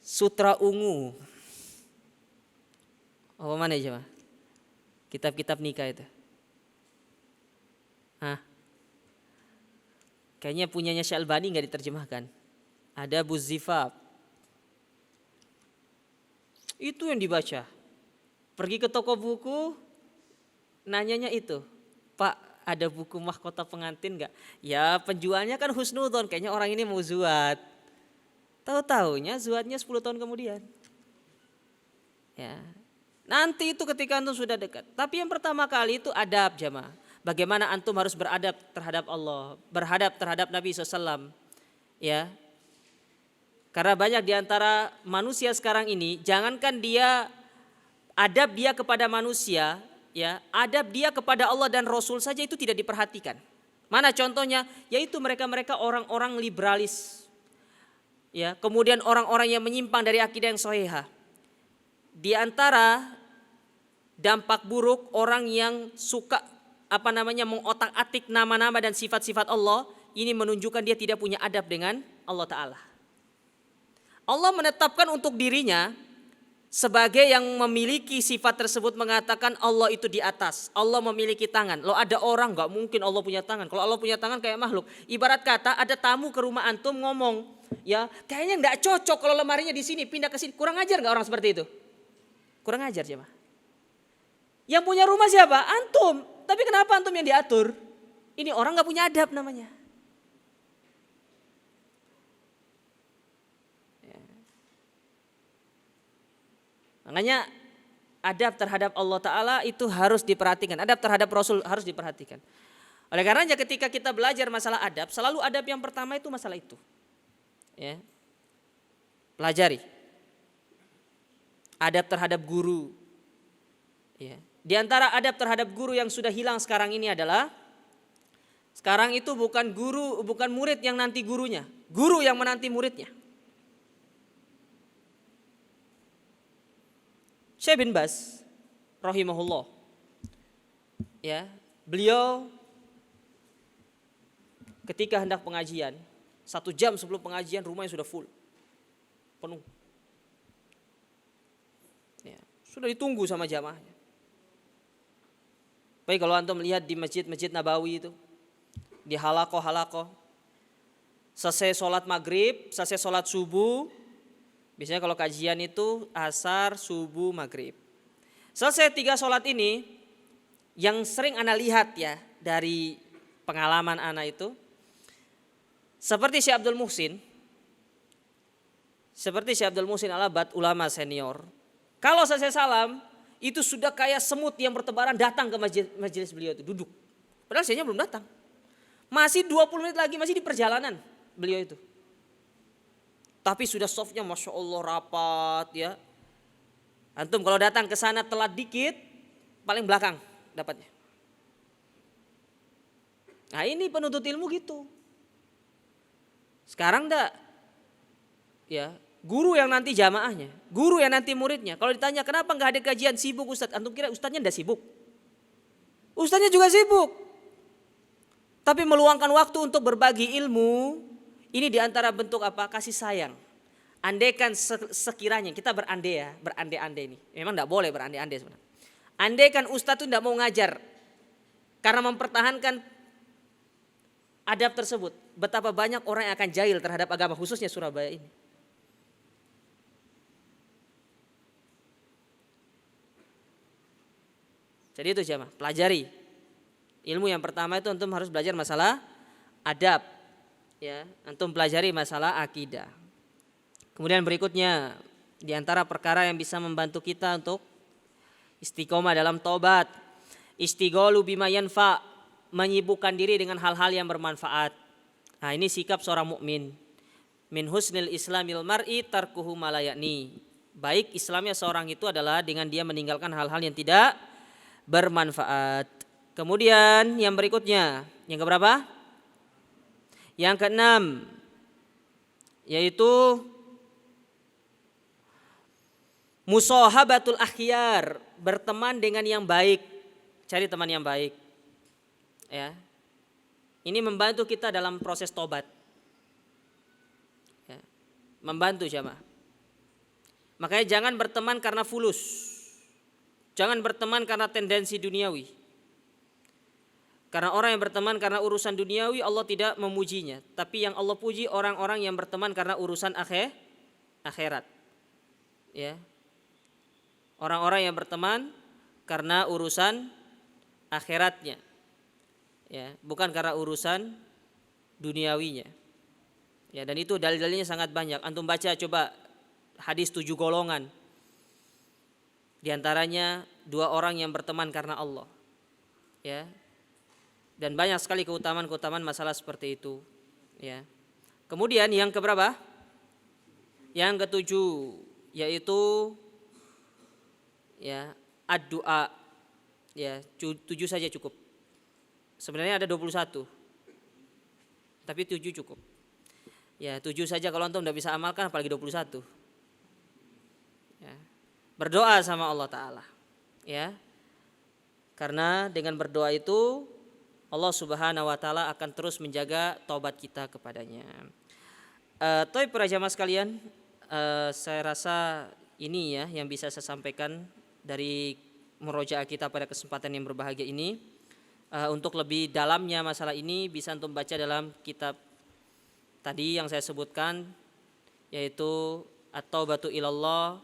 sutra ungu. Apa mana aja mah? Kitab-kitab nikah itu. Hah? Kayaknya punyanya Syalbani nggak diterjemahkan. Ada Buzifab. Itu yang dibaca. Pergi ke toko buku, nanyanya itu, Pak, ada buku mahkota pengantin nggak? Ya penjualnya kan husnudon, kayaknya orang ini mau zuat. Tahu-taunya zuatnya 10 tahun kemudian. Ya. Nanti itu ketika antum sudah dekat. Tapi yang pertama kali itu adab jamaah. Bagaimana antum harus beradab terhadap Allah, beradab terhadap Nabi SAW. Ya. Karena banyak diantara manusia sekarang ini, jangankan dia adab dia kepada manusia, ya, adab dia kepada Allah dan Rasul saja itu tidak diperhatikan. Mana contohnya? Yaitu mereka-mereka orang-orang liberalis. Ya, kemudian orang-orang yang menyimpang dari akidah yang sahihah. Di antara dampak buruk orang yang suka mengotak-atik nama-nama dan sifat-sifat Allah, ini menunjukkan dia tidak punya adab dengan Allah Ta'ala. Allah menetapkan untuk dirinya sebagai yang memiliki sifat tersebut, mengatakan Allah itu di atas, Allah memiliki tangan. Loh, ada orang nggak mungkin Allah punya tangan. Kalau Allah punya tangan kayak makhluk. Ibarat kata ada tamu ke rumah antum ngomong, ya kayaknya nggak cocok kalau lemarinya di sini, pindah ke sini. Kurang ajar nggak orang seperti itu? Kurang ajar siapa? Yang punya rumah siapa? Antum. Tapi kenapa antum yang diatur? Ini orang nggak punya adab namanya. Makanya adab terhadap Allah Ta'ala itu harus diperhatikan. Adab terhadap Rasul harus diperhatikan. Oleh karenanya ketika kita belajar masalah adab, selalu adab yang pertama itu masalah itu. Ya. Pelajari. Adab terhadap guru. Ya. Di antara adab terhadap guru yang sudah hilang sekarang ini adalah, sekarang itu bukan guru, bukan murid yang nanti gurunya. Guru yang menanti muridnya. Syekh bin Baz rahimahullah, ya, beliau ketika hendak pengajian, 1 jam sebelum pengajian rumahnya sudah full, penuh, ya, sudah ditunggu sama jamaahnya. Baik kalau antum melihat di masjid-masjid Nabawi itu, di halakoh, selesai sholat maghrib, selesai sholat subuh. Biasanya kalau kajian itu asar, subuh, maghrib. Selesai 3 sholat ini, yang sering ana lihat ya dari pengalaman ana itu, seperti Syekh Abdul Muhsin Al-Abad, ulama senior. Kalau selesai salam, itu sudah kayak semut yang bertebaran datang ke majelis beliau itu, duduk. Padahal syekhnya belum datang. Masih 20 menit lagi, masih di perjalanan beliau itu. Tapi sudah softnya Masya Allah rapat ya. Antum kalau datang ke sana telat dikit, paling belakang dapatnya. Nah ini penuntut ilmu gitu. Sekarang enggak. Ya, guru yang nanti jamaahnya, guru yang nanti muridnya. Kalau ditanya kenapa enggak ada kajian, sibuk Ustadz. Antum kira ustadznya enggak sibuk? Ustadznya juga sibuk. Tapi meluangkan waktu untuk berbagi ilmu, ini diantara bentuk apa? Kasih sayang. Andaikan sekiranya kita berandai-andai ini. Memang tidak boleh berandai-andai sebenarnya. Andaikan ustadz itu tidak mau ngajar karena mempertahankan adab tersebut, betapa banyak orang yang akan jahil terhadap agama, khususnya Surabaya ini. Jadi itu jamaah, pelajari. Ilmu yang pertama itu antum harus belajar masalah adab. Ya, antum pelajari masalah akidah. Kemudian berikutnya, di antara perkara yang bisa membantu kita untuk istiqomah dalam taubat, istighalu bima yanfa, menyibukkan diri dengan hal-hal yang bermanfaat. Nah, ini sikap seorang mukmin. Min husnil islamil mar'i tarkuhu ma la ya'ni. Baik Islamnya seorang itu adalah dengan dia meninggalkan hal-hal yang tidak bermanfaat. Kemudian yang berikutnya, yang keberapa? Yang keenam, yaitu musahabatul akhyar, berteman dengan yang baik, cari teman yang baik. Ya. Ini membantu kita dalam proses tobat. Ya. Membantu jamaah. Makanya jangan berteman karena fulus. Jangan berteman karena tendensi duniawi. Karena orang yang berteman karena urusan duniawi Allah tidak memujinya. Tapi yang Allah puji orang-orang yang berteman karena urusan akhirat. Ya. Orang-orang yang berteman karena urusan akhiratnya. Ya, bukan karena urusan duniawinya. Ya, dan itu dalil-dalilnya sangat banyak. Antum baca coba hadis 7 golongan. Di antaranya 2 orang yang berteman karena Allah. Ya. Dan banyak sekali keutamaan-keutamaan masalah seperti itu. Ya. Kemudian yang keberapa? Yang ketujuh, yaitu ya ad-du'a. Ya, 7 saja cukup. Sebenarnya ada 21. Tapi 7 cukup. Ya, 7 saja kalau antum tidak bisa amalkan apalagi 21. Ya. Berdoa sama Allah Ta'ala. Ya. Karena dengan berdoa itu Allah Subhanahu wa Ta'ala akan terus menjaga taubat kita kepadanya. Toib para jamaah sekalian, saya rasa ini ya yang bisa saya sampaikan dari murojaah kita pada kesempatan yang berbahagia ini. Untuk lebih dalamnya masalah ini bisa antum baca dalam kitab tadi yang saya sebutkan, yaitu At-Taubatu Ilallah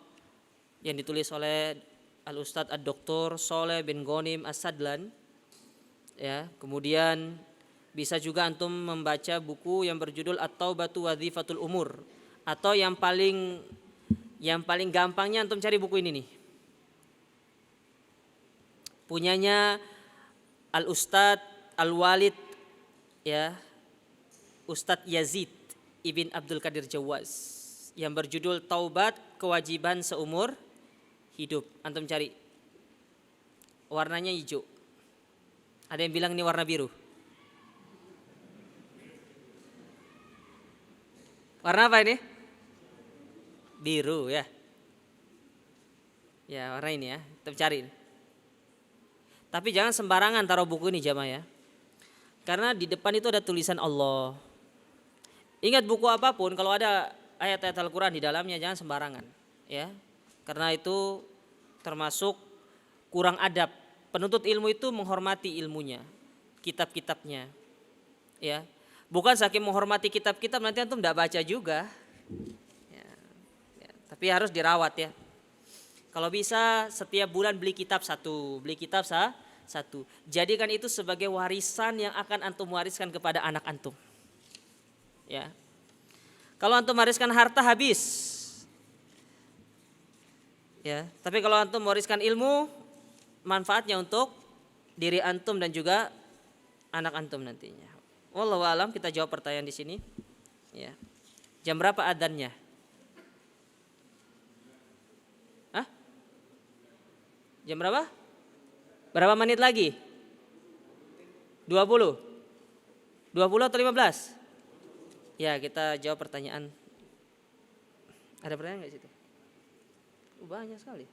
yang ditulis oleh Al-Ustadz Ad-Doktor Soleh bin Ghonim As-Sadlan. Ya, kemudian bisa juga antum membaca buku yang berjudul At-Taubatu Wadhifatul Umur, atau yang paling gampangnya antum cari buku ini nih. Punyanya Al-Ustadz Al-Walid ya, Ustadz Yazid Ibn Abdul Qadir Jawaz, yang berjudul Taubat Kewajiban Seumur Hidup. Antum cari. Warnanya hijau. Ada yang bilang ini warna biru. Warna apa ini? Biru ya. Ya, warna ini ya. Antum cari. Tapi jangan sembarangan taruh buku ini jamaah ya. Karena di depan itu ada tulisan Allah. Ingat, buku apapun kalau ada ayat-ayat Al-Quran di dalamnya jangan sembarangan. Ya. Karena itu termasuk kurang adab. Penuntut ilmu itu menghormati ilmunya, kitab-kitabnya. Ya. Bukan saking menghormati kitab-kitab nanti antum tidak baca juga. Ya. Ya. Tapi harus dirawat ya. Kalau bisa setiap bulan beli kitab satu. Jadikan itu sebagai warisan yang akan antum wariskan kepada anak antum. Ya. Kalau antum wariskan harta habis. Ya, tapi kalau antum wariskan ilmu, manfaatnya untuk diri antum dan juga anak antum nantinya. Wallahu a'lam, kita jawab pertanyaan di sini. Ya. Jam berapa adzannya? Hah? Jam berapa? Berapa menit lagi? 20? 20 atau 15? Ya, kita jawab pertanyaan. Ada pertanyaan enggak situ? Banyak sekali.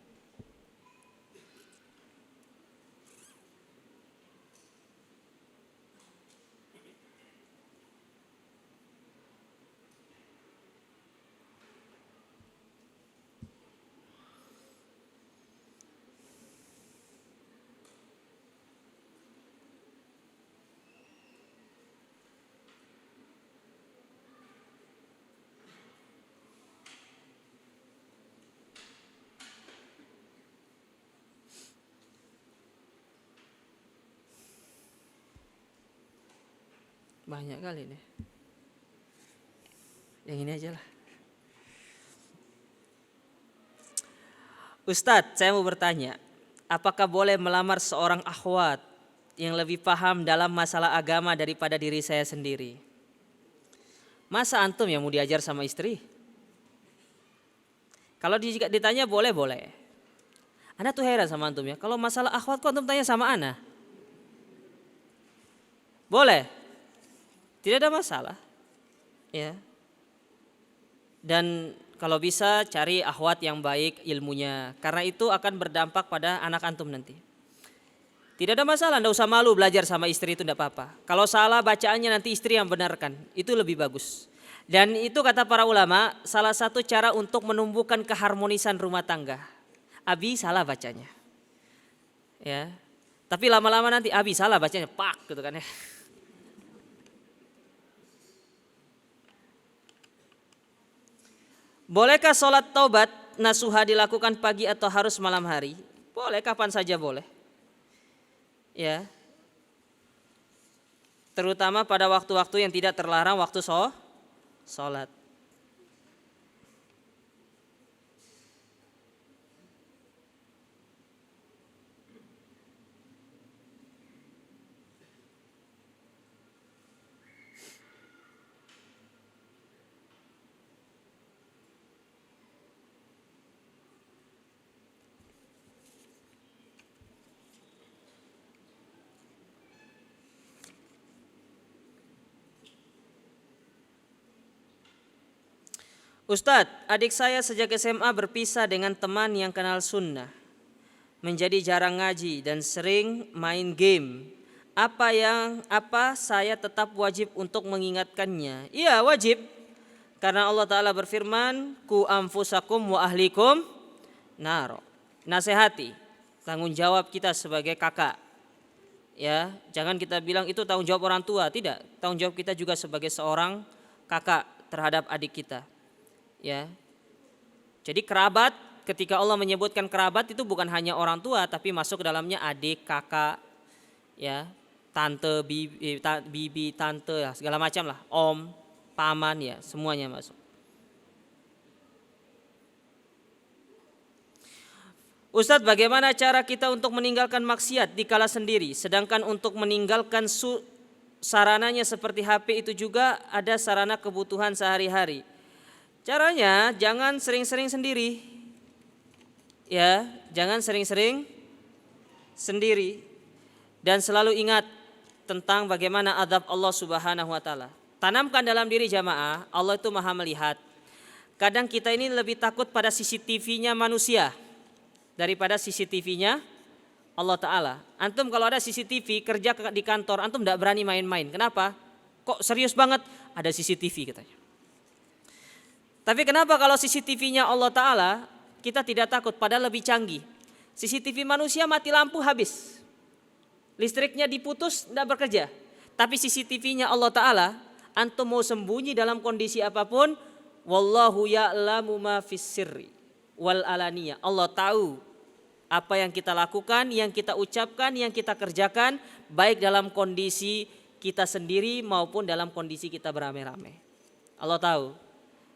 Banyak kali nih. Yang ini aja lah. Ustadz, saya mau bertanya, apakah boleh melamar seorang akhwat yang lebih paham dalam masalah agama daripada diri saya sendiri? Masa antum yang mau diajar sama istri? Kalau jika ditanya boleh. Ana tuh heran sama antum ya. Kalau masalah akhwat kok antum tanya sama ana? Boleh. Tidak ada masalah. Ya. Dan kalau bisa cari akhwat yang baik ilmunya, karena itu akan berdampak pada anak antum nanti. Tidak ada masalah, tidak usah malu belajar sama istri itu tidak apa-apa. Kalau salah bacaannya nanti istri yang benarkan, itu lebih bagus. Dan itu kata para ulama, salah satu cara untuk menumbuhkan keharmonisan rumah tangga. Abi salah bacanya, ya. Tapi lama-lama nanti Abi salah bacanya, pak gitu kan ya. Bolehkah sholat taubat nasuha dilakukan pagi atau harus malam hari? Boleh, kapan saja boleh. Ya. Terutama pada waktu-waktu yang tidak terlarang waktu sholat. Ustadz, adik saya sejak SMA berpisah dengan teman yang kenal sunnah, menjadi jarang ngaji dan sering main game. Apa saya tetap wajib untuk mengingatkannya? Iya, wajib. Karena Allah Ta'ala berfirman, ku anfusakum wa ahlikum naro. Nasihati, tanggung jawab kita sebagai kakak. Ya, jangan kita bilang itu tanggung jawab orang tua, tidak. Tanggung jawab kita juga sebagai seorang kakak terhadap adik kita. Ya. Jadi kerabat, ketika Allah menyebutkan kerabat itu bukan hanya orang tua, tapi masuk ke dalamnya adik, kakak, ya, tante, bibi, tante, ya, segala macam lah, om, paman, ya, semuanya masuk. Ustadz, bagaimana cara kita untuk meninggalkan maksiat dikala sendiri, sedangkan untuk meninggalkan sarananya seperti HP itu juga ada sarana kebutuhan sehari-hari. Caranya jangan sering-sering sendiri. Ya, jangan sering-sering sendiri. Dan selalu ingat tentang bagaimana azab Allah Subhanahu wa taala. Tanamkan dalam diri jamaah, Allah itu Maha melihat. Kadang kita ini lebih takut pada CCTV-nya manusia daripada CCTV-nya Allah Ta'ala. Antum kalau ada CCTV kerja di kantor, antum tidak berani main-main. Kenapa? Kok serius banget? Ada CCTV katanya. Tapi kenapa kalau CCTV-nya Allah Ta'ala kita tidak takut, padahal lebih canggih. CCTV manusia mati lampu habis. Listriknya diputus tidak bekerja. Tapi CCTV-nya Allah Ta'ala, antum mau sembunyi dalam kondisi apapun, wallahu ya'lamu ma fis sirri wal alaniyah. Allah tahu apa yang kita lakukan, yang kita ucapkan, yang kita kerjakan, baik dalam kondisi kita sendiri maupun dalam kondisi kita beramai-ramai. Allah tahu.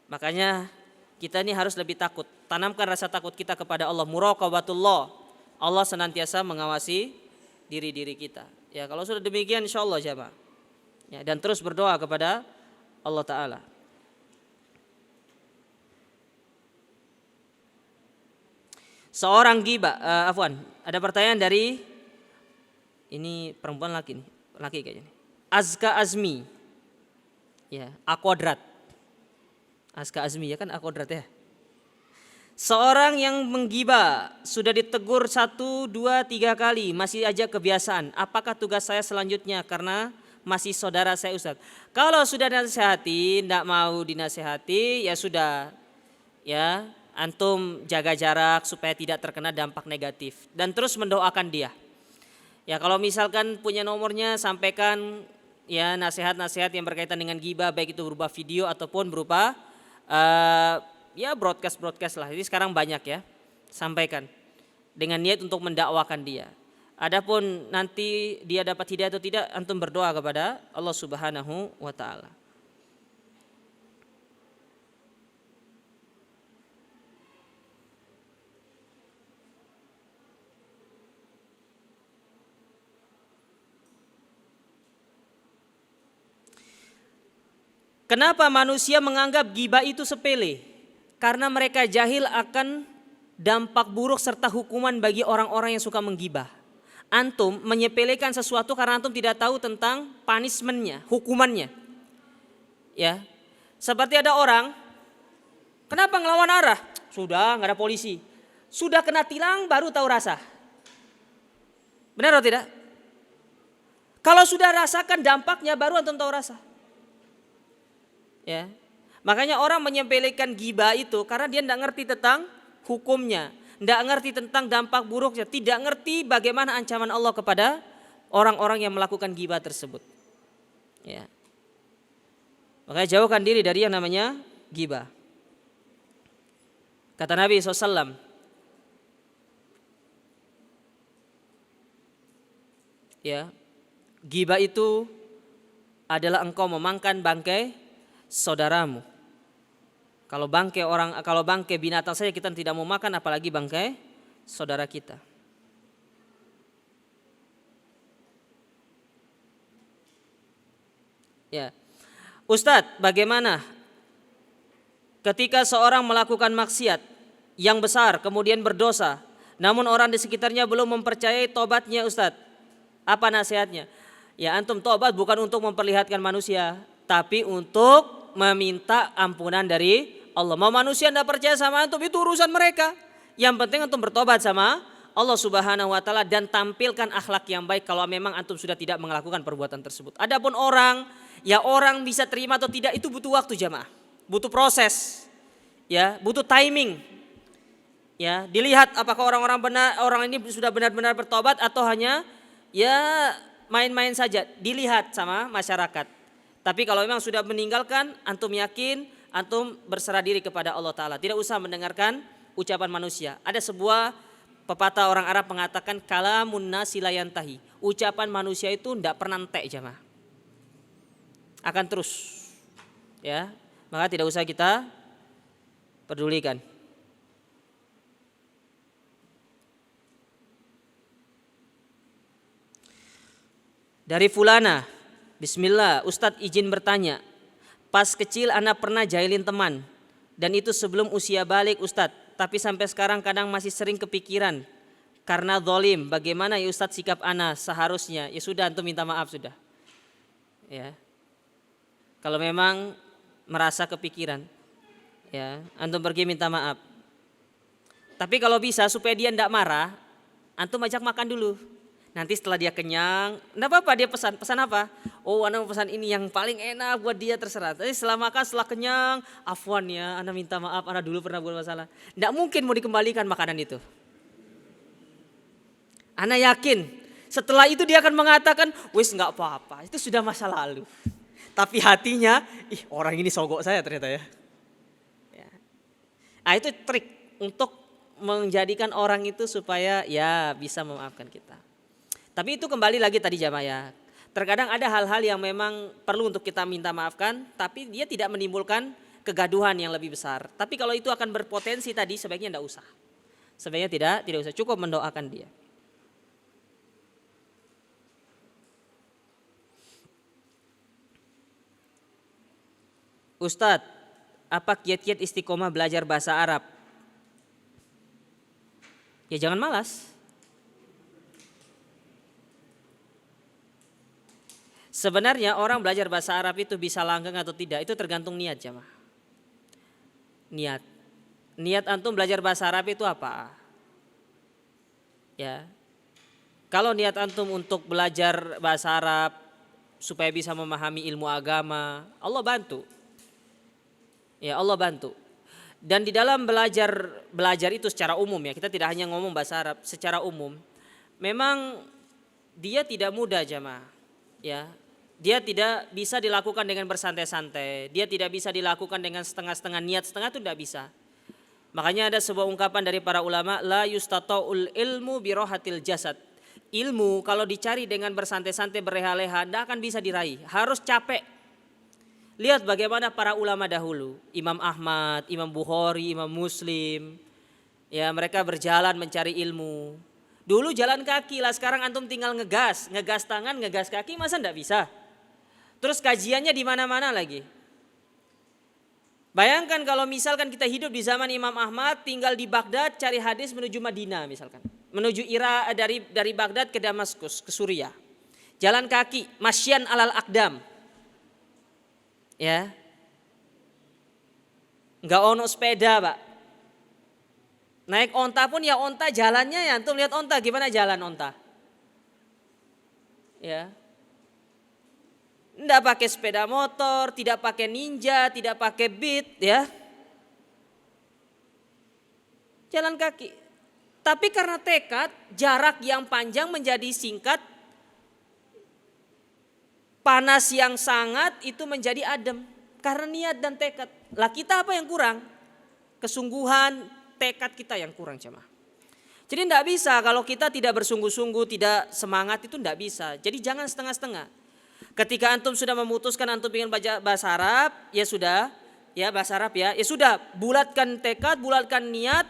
Makanya kita ini harus lebih takut. Tanamkan rasa takut kita kepada Allah. Muraqabatullah. Allah senantiasa mengawasi diri-diri kita. Ya, kalau sudah demikian insyaallah jamaah. Ya, dan terus berdoa kepada Allah Ta'ala. Seorang ghibah, ada pertanyaan dari ini perempuan laki kayaknya. Azka Azmi. Ya, A kuadrat. Azka Azmi ya kan A kuadrat ya. Seorang yang menggibah sudah ditegur 1, 2, 3 kali masih aja kebiasaan. Apakah tugas saya selanjutnya karena masih saudara saya Ustaz? Kalau sudah dinasihati, tidak mau dinasihati ya sudah. Ya, antum jaga jarak supaya tidak terkena dampak negatif dan terus mendoakan dia. Ya, kalau misalkan punya nomornya sampaikan ya nasihat-nasihat yang berkaitan dengan ghibah, baik itu berupa video ataupun berupa ya broadcast lah. Ini sekarang banyak ya. Sampaikan dengan niat untuk mendakwakan dia. Adapun nanti dia dapat hidayah atau tidak, antum berdoa kepada Allah Subhanahu wa taala. Kenapa manusia menganggap ghibah itu sepele? Karena mereka jahil akan dampak buruk serta hukuman bagi orang-orang yang suka menggibah. Antum menyepelekan sesuatu karena antum tidak tahu tentang punishmentnya, hukumannya. Ya, seperti ada orang, kenapa ngelawan arah? Sudah nggak ada polisi. Sudah kena tilang baru tahu rasa. Benar atau tidak? Kalau sudah rasakan dampaknya baru antum tahu rasa. Ya, makanya orang menyepelekan ghibah itu karena dia tidak ngerti tentang hukumnya, tidak ngerti tentang dampak buruknya, tidak ngerti bagaimana ancaman Allah kepada orang-orang yang melakukan ghibah tersebut. Ya. Makanya jauhkan diri dari yang namanya ghibah. Kata Nabi SAW, ya, ghibah itu adalah engkau memakan bangkai saudaramu. Kalau bangkai binatang saja kita tidak mau makan, apalagi bangkai saudara kita. Ya, Ustadz, bagaimana ketika seorang melakukan maksiat yang besar kemudian berdosa, namun orang di sekitarnya belum mempercayai tobatnya, Ustadz? Apa nasihatnya? Ya, antum tobat bukan untuk memperlihatkan manusia, tapi untuk meminta ampunan dari Allah. Mau manusia tidak percaya sama antum itu urusan mereka. Yang penting antum bertobat sama Allah Subhanahu wa taala dan tampilkan akhlak yang baik kalau memang antum sudah tidak melakukan perbuatan tersebut. Adapun orang bisa terima atau tidak itu butuh waktu jamaah. Butuh proses. Ya, butuh timing. Ya, dilihat apakah orang ini sudah benar-benar bertobat atau hanya ya main-main saja. Dilihat sama masyarakat. Tapi kalau memang sudah meninggalkan, antum yakin, antum berserah diri kepada Allah Ta'ala. Tidak usah mendengarkan ucapan manusia. Ada sebuah pepatah orang Arab mengatakan kalamun nasi la yantahi. Ucapan manusia itu tidak pernah entek jamaah. Akan terus. Ya, maka tidak usah kita pedulikan. Dari fulana, bismillah, Ustadz izin bertanya. Pas kecil anak pernah jahilin teman. Dan itu sebelum usia balik Ustadz. Tapi sampai sekarang kadang masih sering kepikiran. Karena zalim, bagaimana ya Ustadz sikap anak seharusnya? Ya sudah, antum minta maaf sudah. Ya. Kalau memang merasa kepikiran, ya, antum pergi minta maaf. Tapi kalau bisa supaya dia tidak marah, antum ajak makan dulu. Nanti setelah dia kenyang, enggak apa-apa dia pesan apa? Oh, anak mau pesan ini yang paling enak buat dia, terserah. Tapi setelah makan, setelah kenyang, afwan ya, anak minta maaf, anak dulu pernah buat masalah. Enggak mungkin mau dikembalikan makanan itu. Anak yakin, setelah itu dia akan mengatakan, wis enggak apa-apa, itu sudah masa lalu. Tapi hatinya, orang ini sogok saya ternyata ya. Nah, itu trik untuk menjadikan orang itu supaya ya bisa memaafkan kita. Tapi itu kembali lagi tadi jamaah ya. Terkadang ada hal-hal yang memang perlu untuk kita minta maafkan, tapi dia tidak menimbulkan kegaduhan yang lebih besar. Tapi kalau itu akan berpotensi tadi sebaiknya tidak usah. Sebaiknya tidak usah, cukup mendoakan dia. Ustadz, apa kiat-kiat istiqomah belajar bahasa Arab? Ya jangan malas. Sebenarnya orang belajar bahasa Arab itu bisa langgeng atau tidak itu tergantung niat jamaah. Niat antum belajar bahasa Arab itu apa? Ya. Kalau niat antum untuk belajar bahasa Arab supaya bisa memahami ilmu agama, Allah bantu. Ya, Allah bantu. Dan di dalam belajar itu secara umum ya, kita tidak hanya ngomong bahasa Arab, secara umum memang dia tidak mudah jamaah. Ya. Dia tidak bisa dilakukan dengan bersantai-santai. Dia tidak bisa dilakukan dengan setengah-setengah, niat setengah itu tidak bisa. Makanya ada sebuah ungkapan dari para ulama, la yustata'ul ilmu birohatil jasad. Ilmu kalau dicari dengan bersantai-santai, berleha-leha, tidak akan bisa diraih. Harus capek. Lihat bagaimana para ulama dahulu, Imam Ahmad, Imam Bukhari, Imam Muslim. Ya, mereka berjalan mencari ilmu. Dulu jalan kaki lah, sekarang antum tinggal ngegas tangan, ngegas kaki, masa tidak bisa? Terus kajiannya di mana-mana lagi. Bayangkan kalau misalkan kita hidup di zaman Imam Ahmad, tinggal di Baghdad, cari hadis menuju Madinah misalkan, menuju dari Baghdad ke Damaskus, ke Suriah, jalan kaki, masyan alal akdam, ya, nggak ono sepeda pak, naik onta pun ya onta jalannya ya, antum lihat onta gimana jalan onta, ya, nggak pakai sepeda motor, tidak pakai ninja, tidak pakai beat, ya, jalan kaki. Tapi karena tekad, jarak yang panjang menjadi singkat, panas yang sangat itu menjadi adem karena niat dan tekad. Lah kita apa yang kurang? Kesungguhan, tekad kita yang kurang jemaah. Jadi tidak bisa kalau kita tidak bersungguh-sungguh, tidak semangat itu tidak bisa. Jadi jangan setengah-setengah. Ketika antum sudah memutuskan antum ingin baca bahasa Arab, ya sudah, ya bahasa Arab ya sudah, bulatkan tekad, bulatkan niat,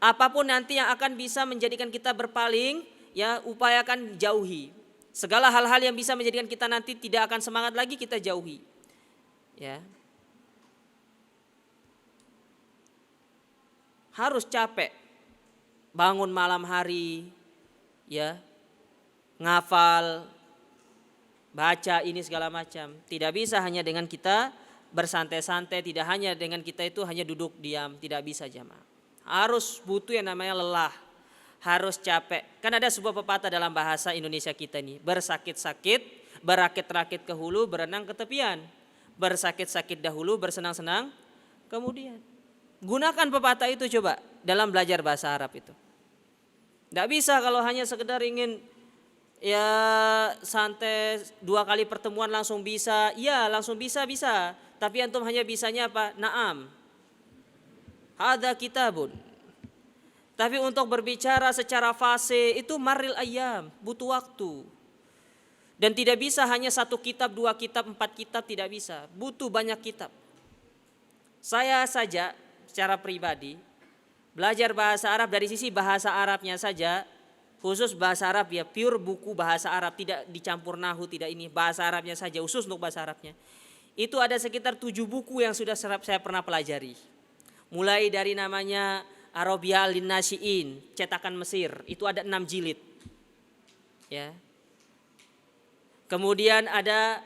apapun nanti yang akan bisa menjadikan kita berpaling, ya upayakan jauhi. Segala hal-hal yang bisa menjadikan kita nanti tidak akan semangat lagi kita jauhi. Ya. Harus capek. Bangun malam hari, ya. Ngafal, baca ini segala macam. Tidak bisa hanya dengan kita bersantai-santai, tidak hanya dengan kita itu hanya duduk diam, tidak bisa jamaah. Harus butuh yang namanya lelah. Harus capek. Kan ada sebuah pepatah dalam bahasa Indonesia kita nih, bersakit-sakit, berakit-rakit ke hulu, berenang ke tepian. Bersakit-sakit dahulu, bersenang-senang kemudian. Gunakan pepatah itu coba dalam belajar bahasa Arab itu. Tidak bisa kalau hanya sekedar ingin ya santai 2 kali pertemuan langsung bisa. Iya langsung bisa. Tapi antum hanya bisanya apa? Naam. Hadza kitabun. Tapi untuk berbicara secara fase itu maril ayyam, butuh waktu. Dan tidak bisa hanya 1 kitab, 2 kitab, 4 kitab, tidak bisa. Butuh banyak kitab. Saya saja secara pribadi belajar bahasa Arab dari sisi bahasa Arabnya saja, khusus bahasa Arab ya, pure buku bahasa Arab, tidak dicampur nahu, tidak ini, bahasa Arabnya saja, khusus untuk bahasa Arabnya. Itu ada sekitar 7 buku yang sudah saya pernah pelajari. Mulai dari namanya Arabia Lin-Nasiin, cetakan Mesir, itu ada 6 jilid. Ya. Kemudian ada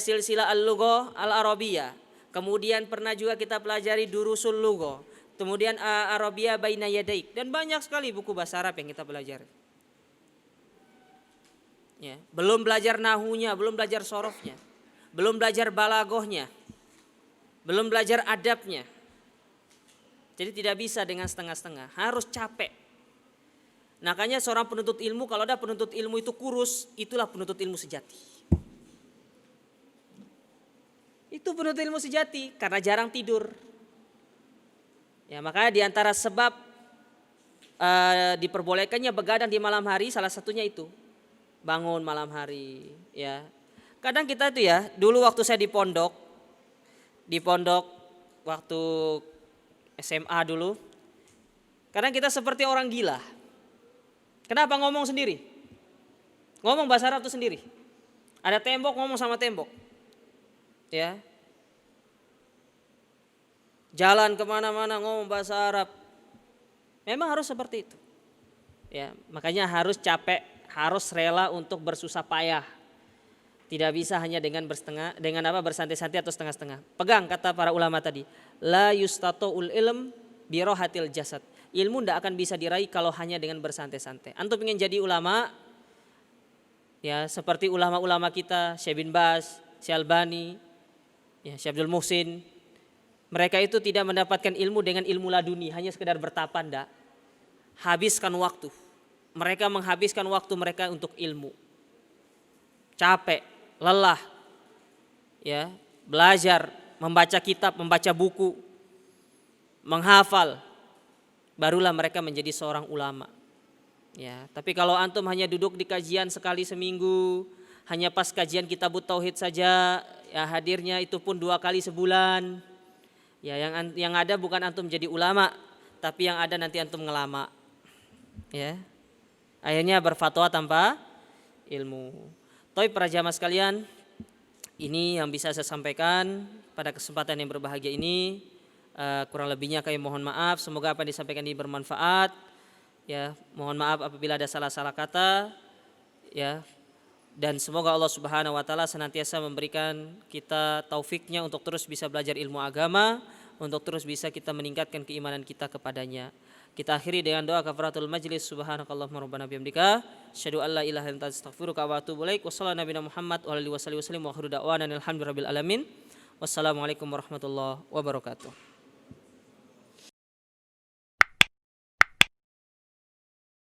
Silsilah Al-Lughah Al-Arabiyah. Kemudian pernah juga kita pelajari Durusul Lughah. Kemudian Arabia Baina Yadaik, dan banyak sekali buku bahasa Arab yang kita pelajari. Ya, belum belajar nahunya, belum belajar sorofnya, belum belajar balagohnya, belum belajar adabnya. Jadi tidak bisa dengan setengah-setengah, harus capek. Makanya seorang penuntut ilmu, kalau ada penuntut ilmu itu kurus, itulah penuntut ilmu sejati. Itu penuntut ilmu sejati karena jarang tidur. Ya, makanya diantara sebab diperbolehkannya begadang di malam hari salah satunya itu bangun malam hari. Ya, kadang kita itu ya, dulu waktu saya di pondok waktu SMA dulu, kadang kita seperti orang gila. Kenapa ngomong sendiri? Ngomong bahasa Arab itu sendiri. Ada tembok ngomong sama tembok. Ya, jalan kemana-mana ngomong bahasa Arab. Memang harus seperti itu. Ya, makanya harus capek, harus rela untuk bersusah payah. Tidak bisa hanya dengan bersantai-santai atau setengah-setengah. Pegang kata para ulama tadi, la yustataul ilm birohatil jasad. Ilmu tidak akan bisa diraih kalau hanya dengan bersantai-santai. Antum ingin jadi ulama, ya seperti ulama-ulama kita, Syekh bin Baz, Syekh Albani, ya Syekh Abdul Muhsin. Mereka itu tidak mendapatkan ilmu dengan ilmu laduni, hanya sekedar bertapa, enggak. Habiskan waktu. Mereka menghabiskan waktu mereka untuk ilmu. Capek, lelah. Ya, belajar, membaca kitab, membaca buku, menghafal. Barulah mereka menjadi seorang ulama. Ya, tapi kalau antum hanya duduk di kajian sekali seminggu, hanya pas kajian kitabut tauhid saja, ya hadirnya itu pun 2 kali sebulan. Ya, yang ada bukan antum jadi ulama, tapi yang ada nanti antum ngelama. Ya. Akhirnya berfatwa tanpa ilmu. Tapi para jamaah sekalian, Ini yang bisa saya sampaikan pada kesempatan yang berbahagia ini. Kurang lebihnya kami mohon maaf. Semoga apa yang disampaikan ini bermanfaat. Ya, mohon maaf apabila ada salah-salah kata. Ya, dan semoga Allah Subhanahu wa taala senantiasa memberikan kita taufiknya untuk terus bisa belajar ilmu agama, untuk terus bisa kita meningkatkan keimanan kita kepadanya. Kita akhiri dengan doa kafaratul majlis. Subhanakallahumma rabbana bihamdika asyhadu an la ilaha illa anta astaghfiruka wa atubu ilaik. Wassallallahu nabiyana Muhammad wa alihi wasallim wa akhiru da'wana alhamdulillahi rabbil alamin. Wassalamualaikum warahmatullahi wabarakatuh.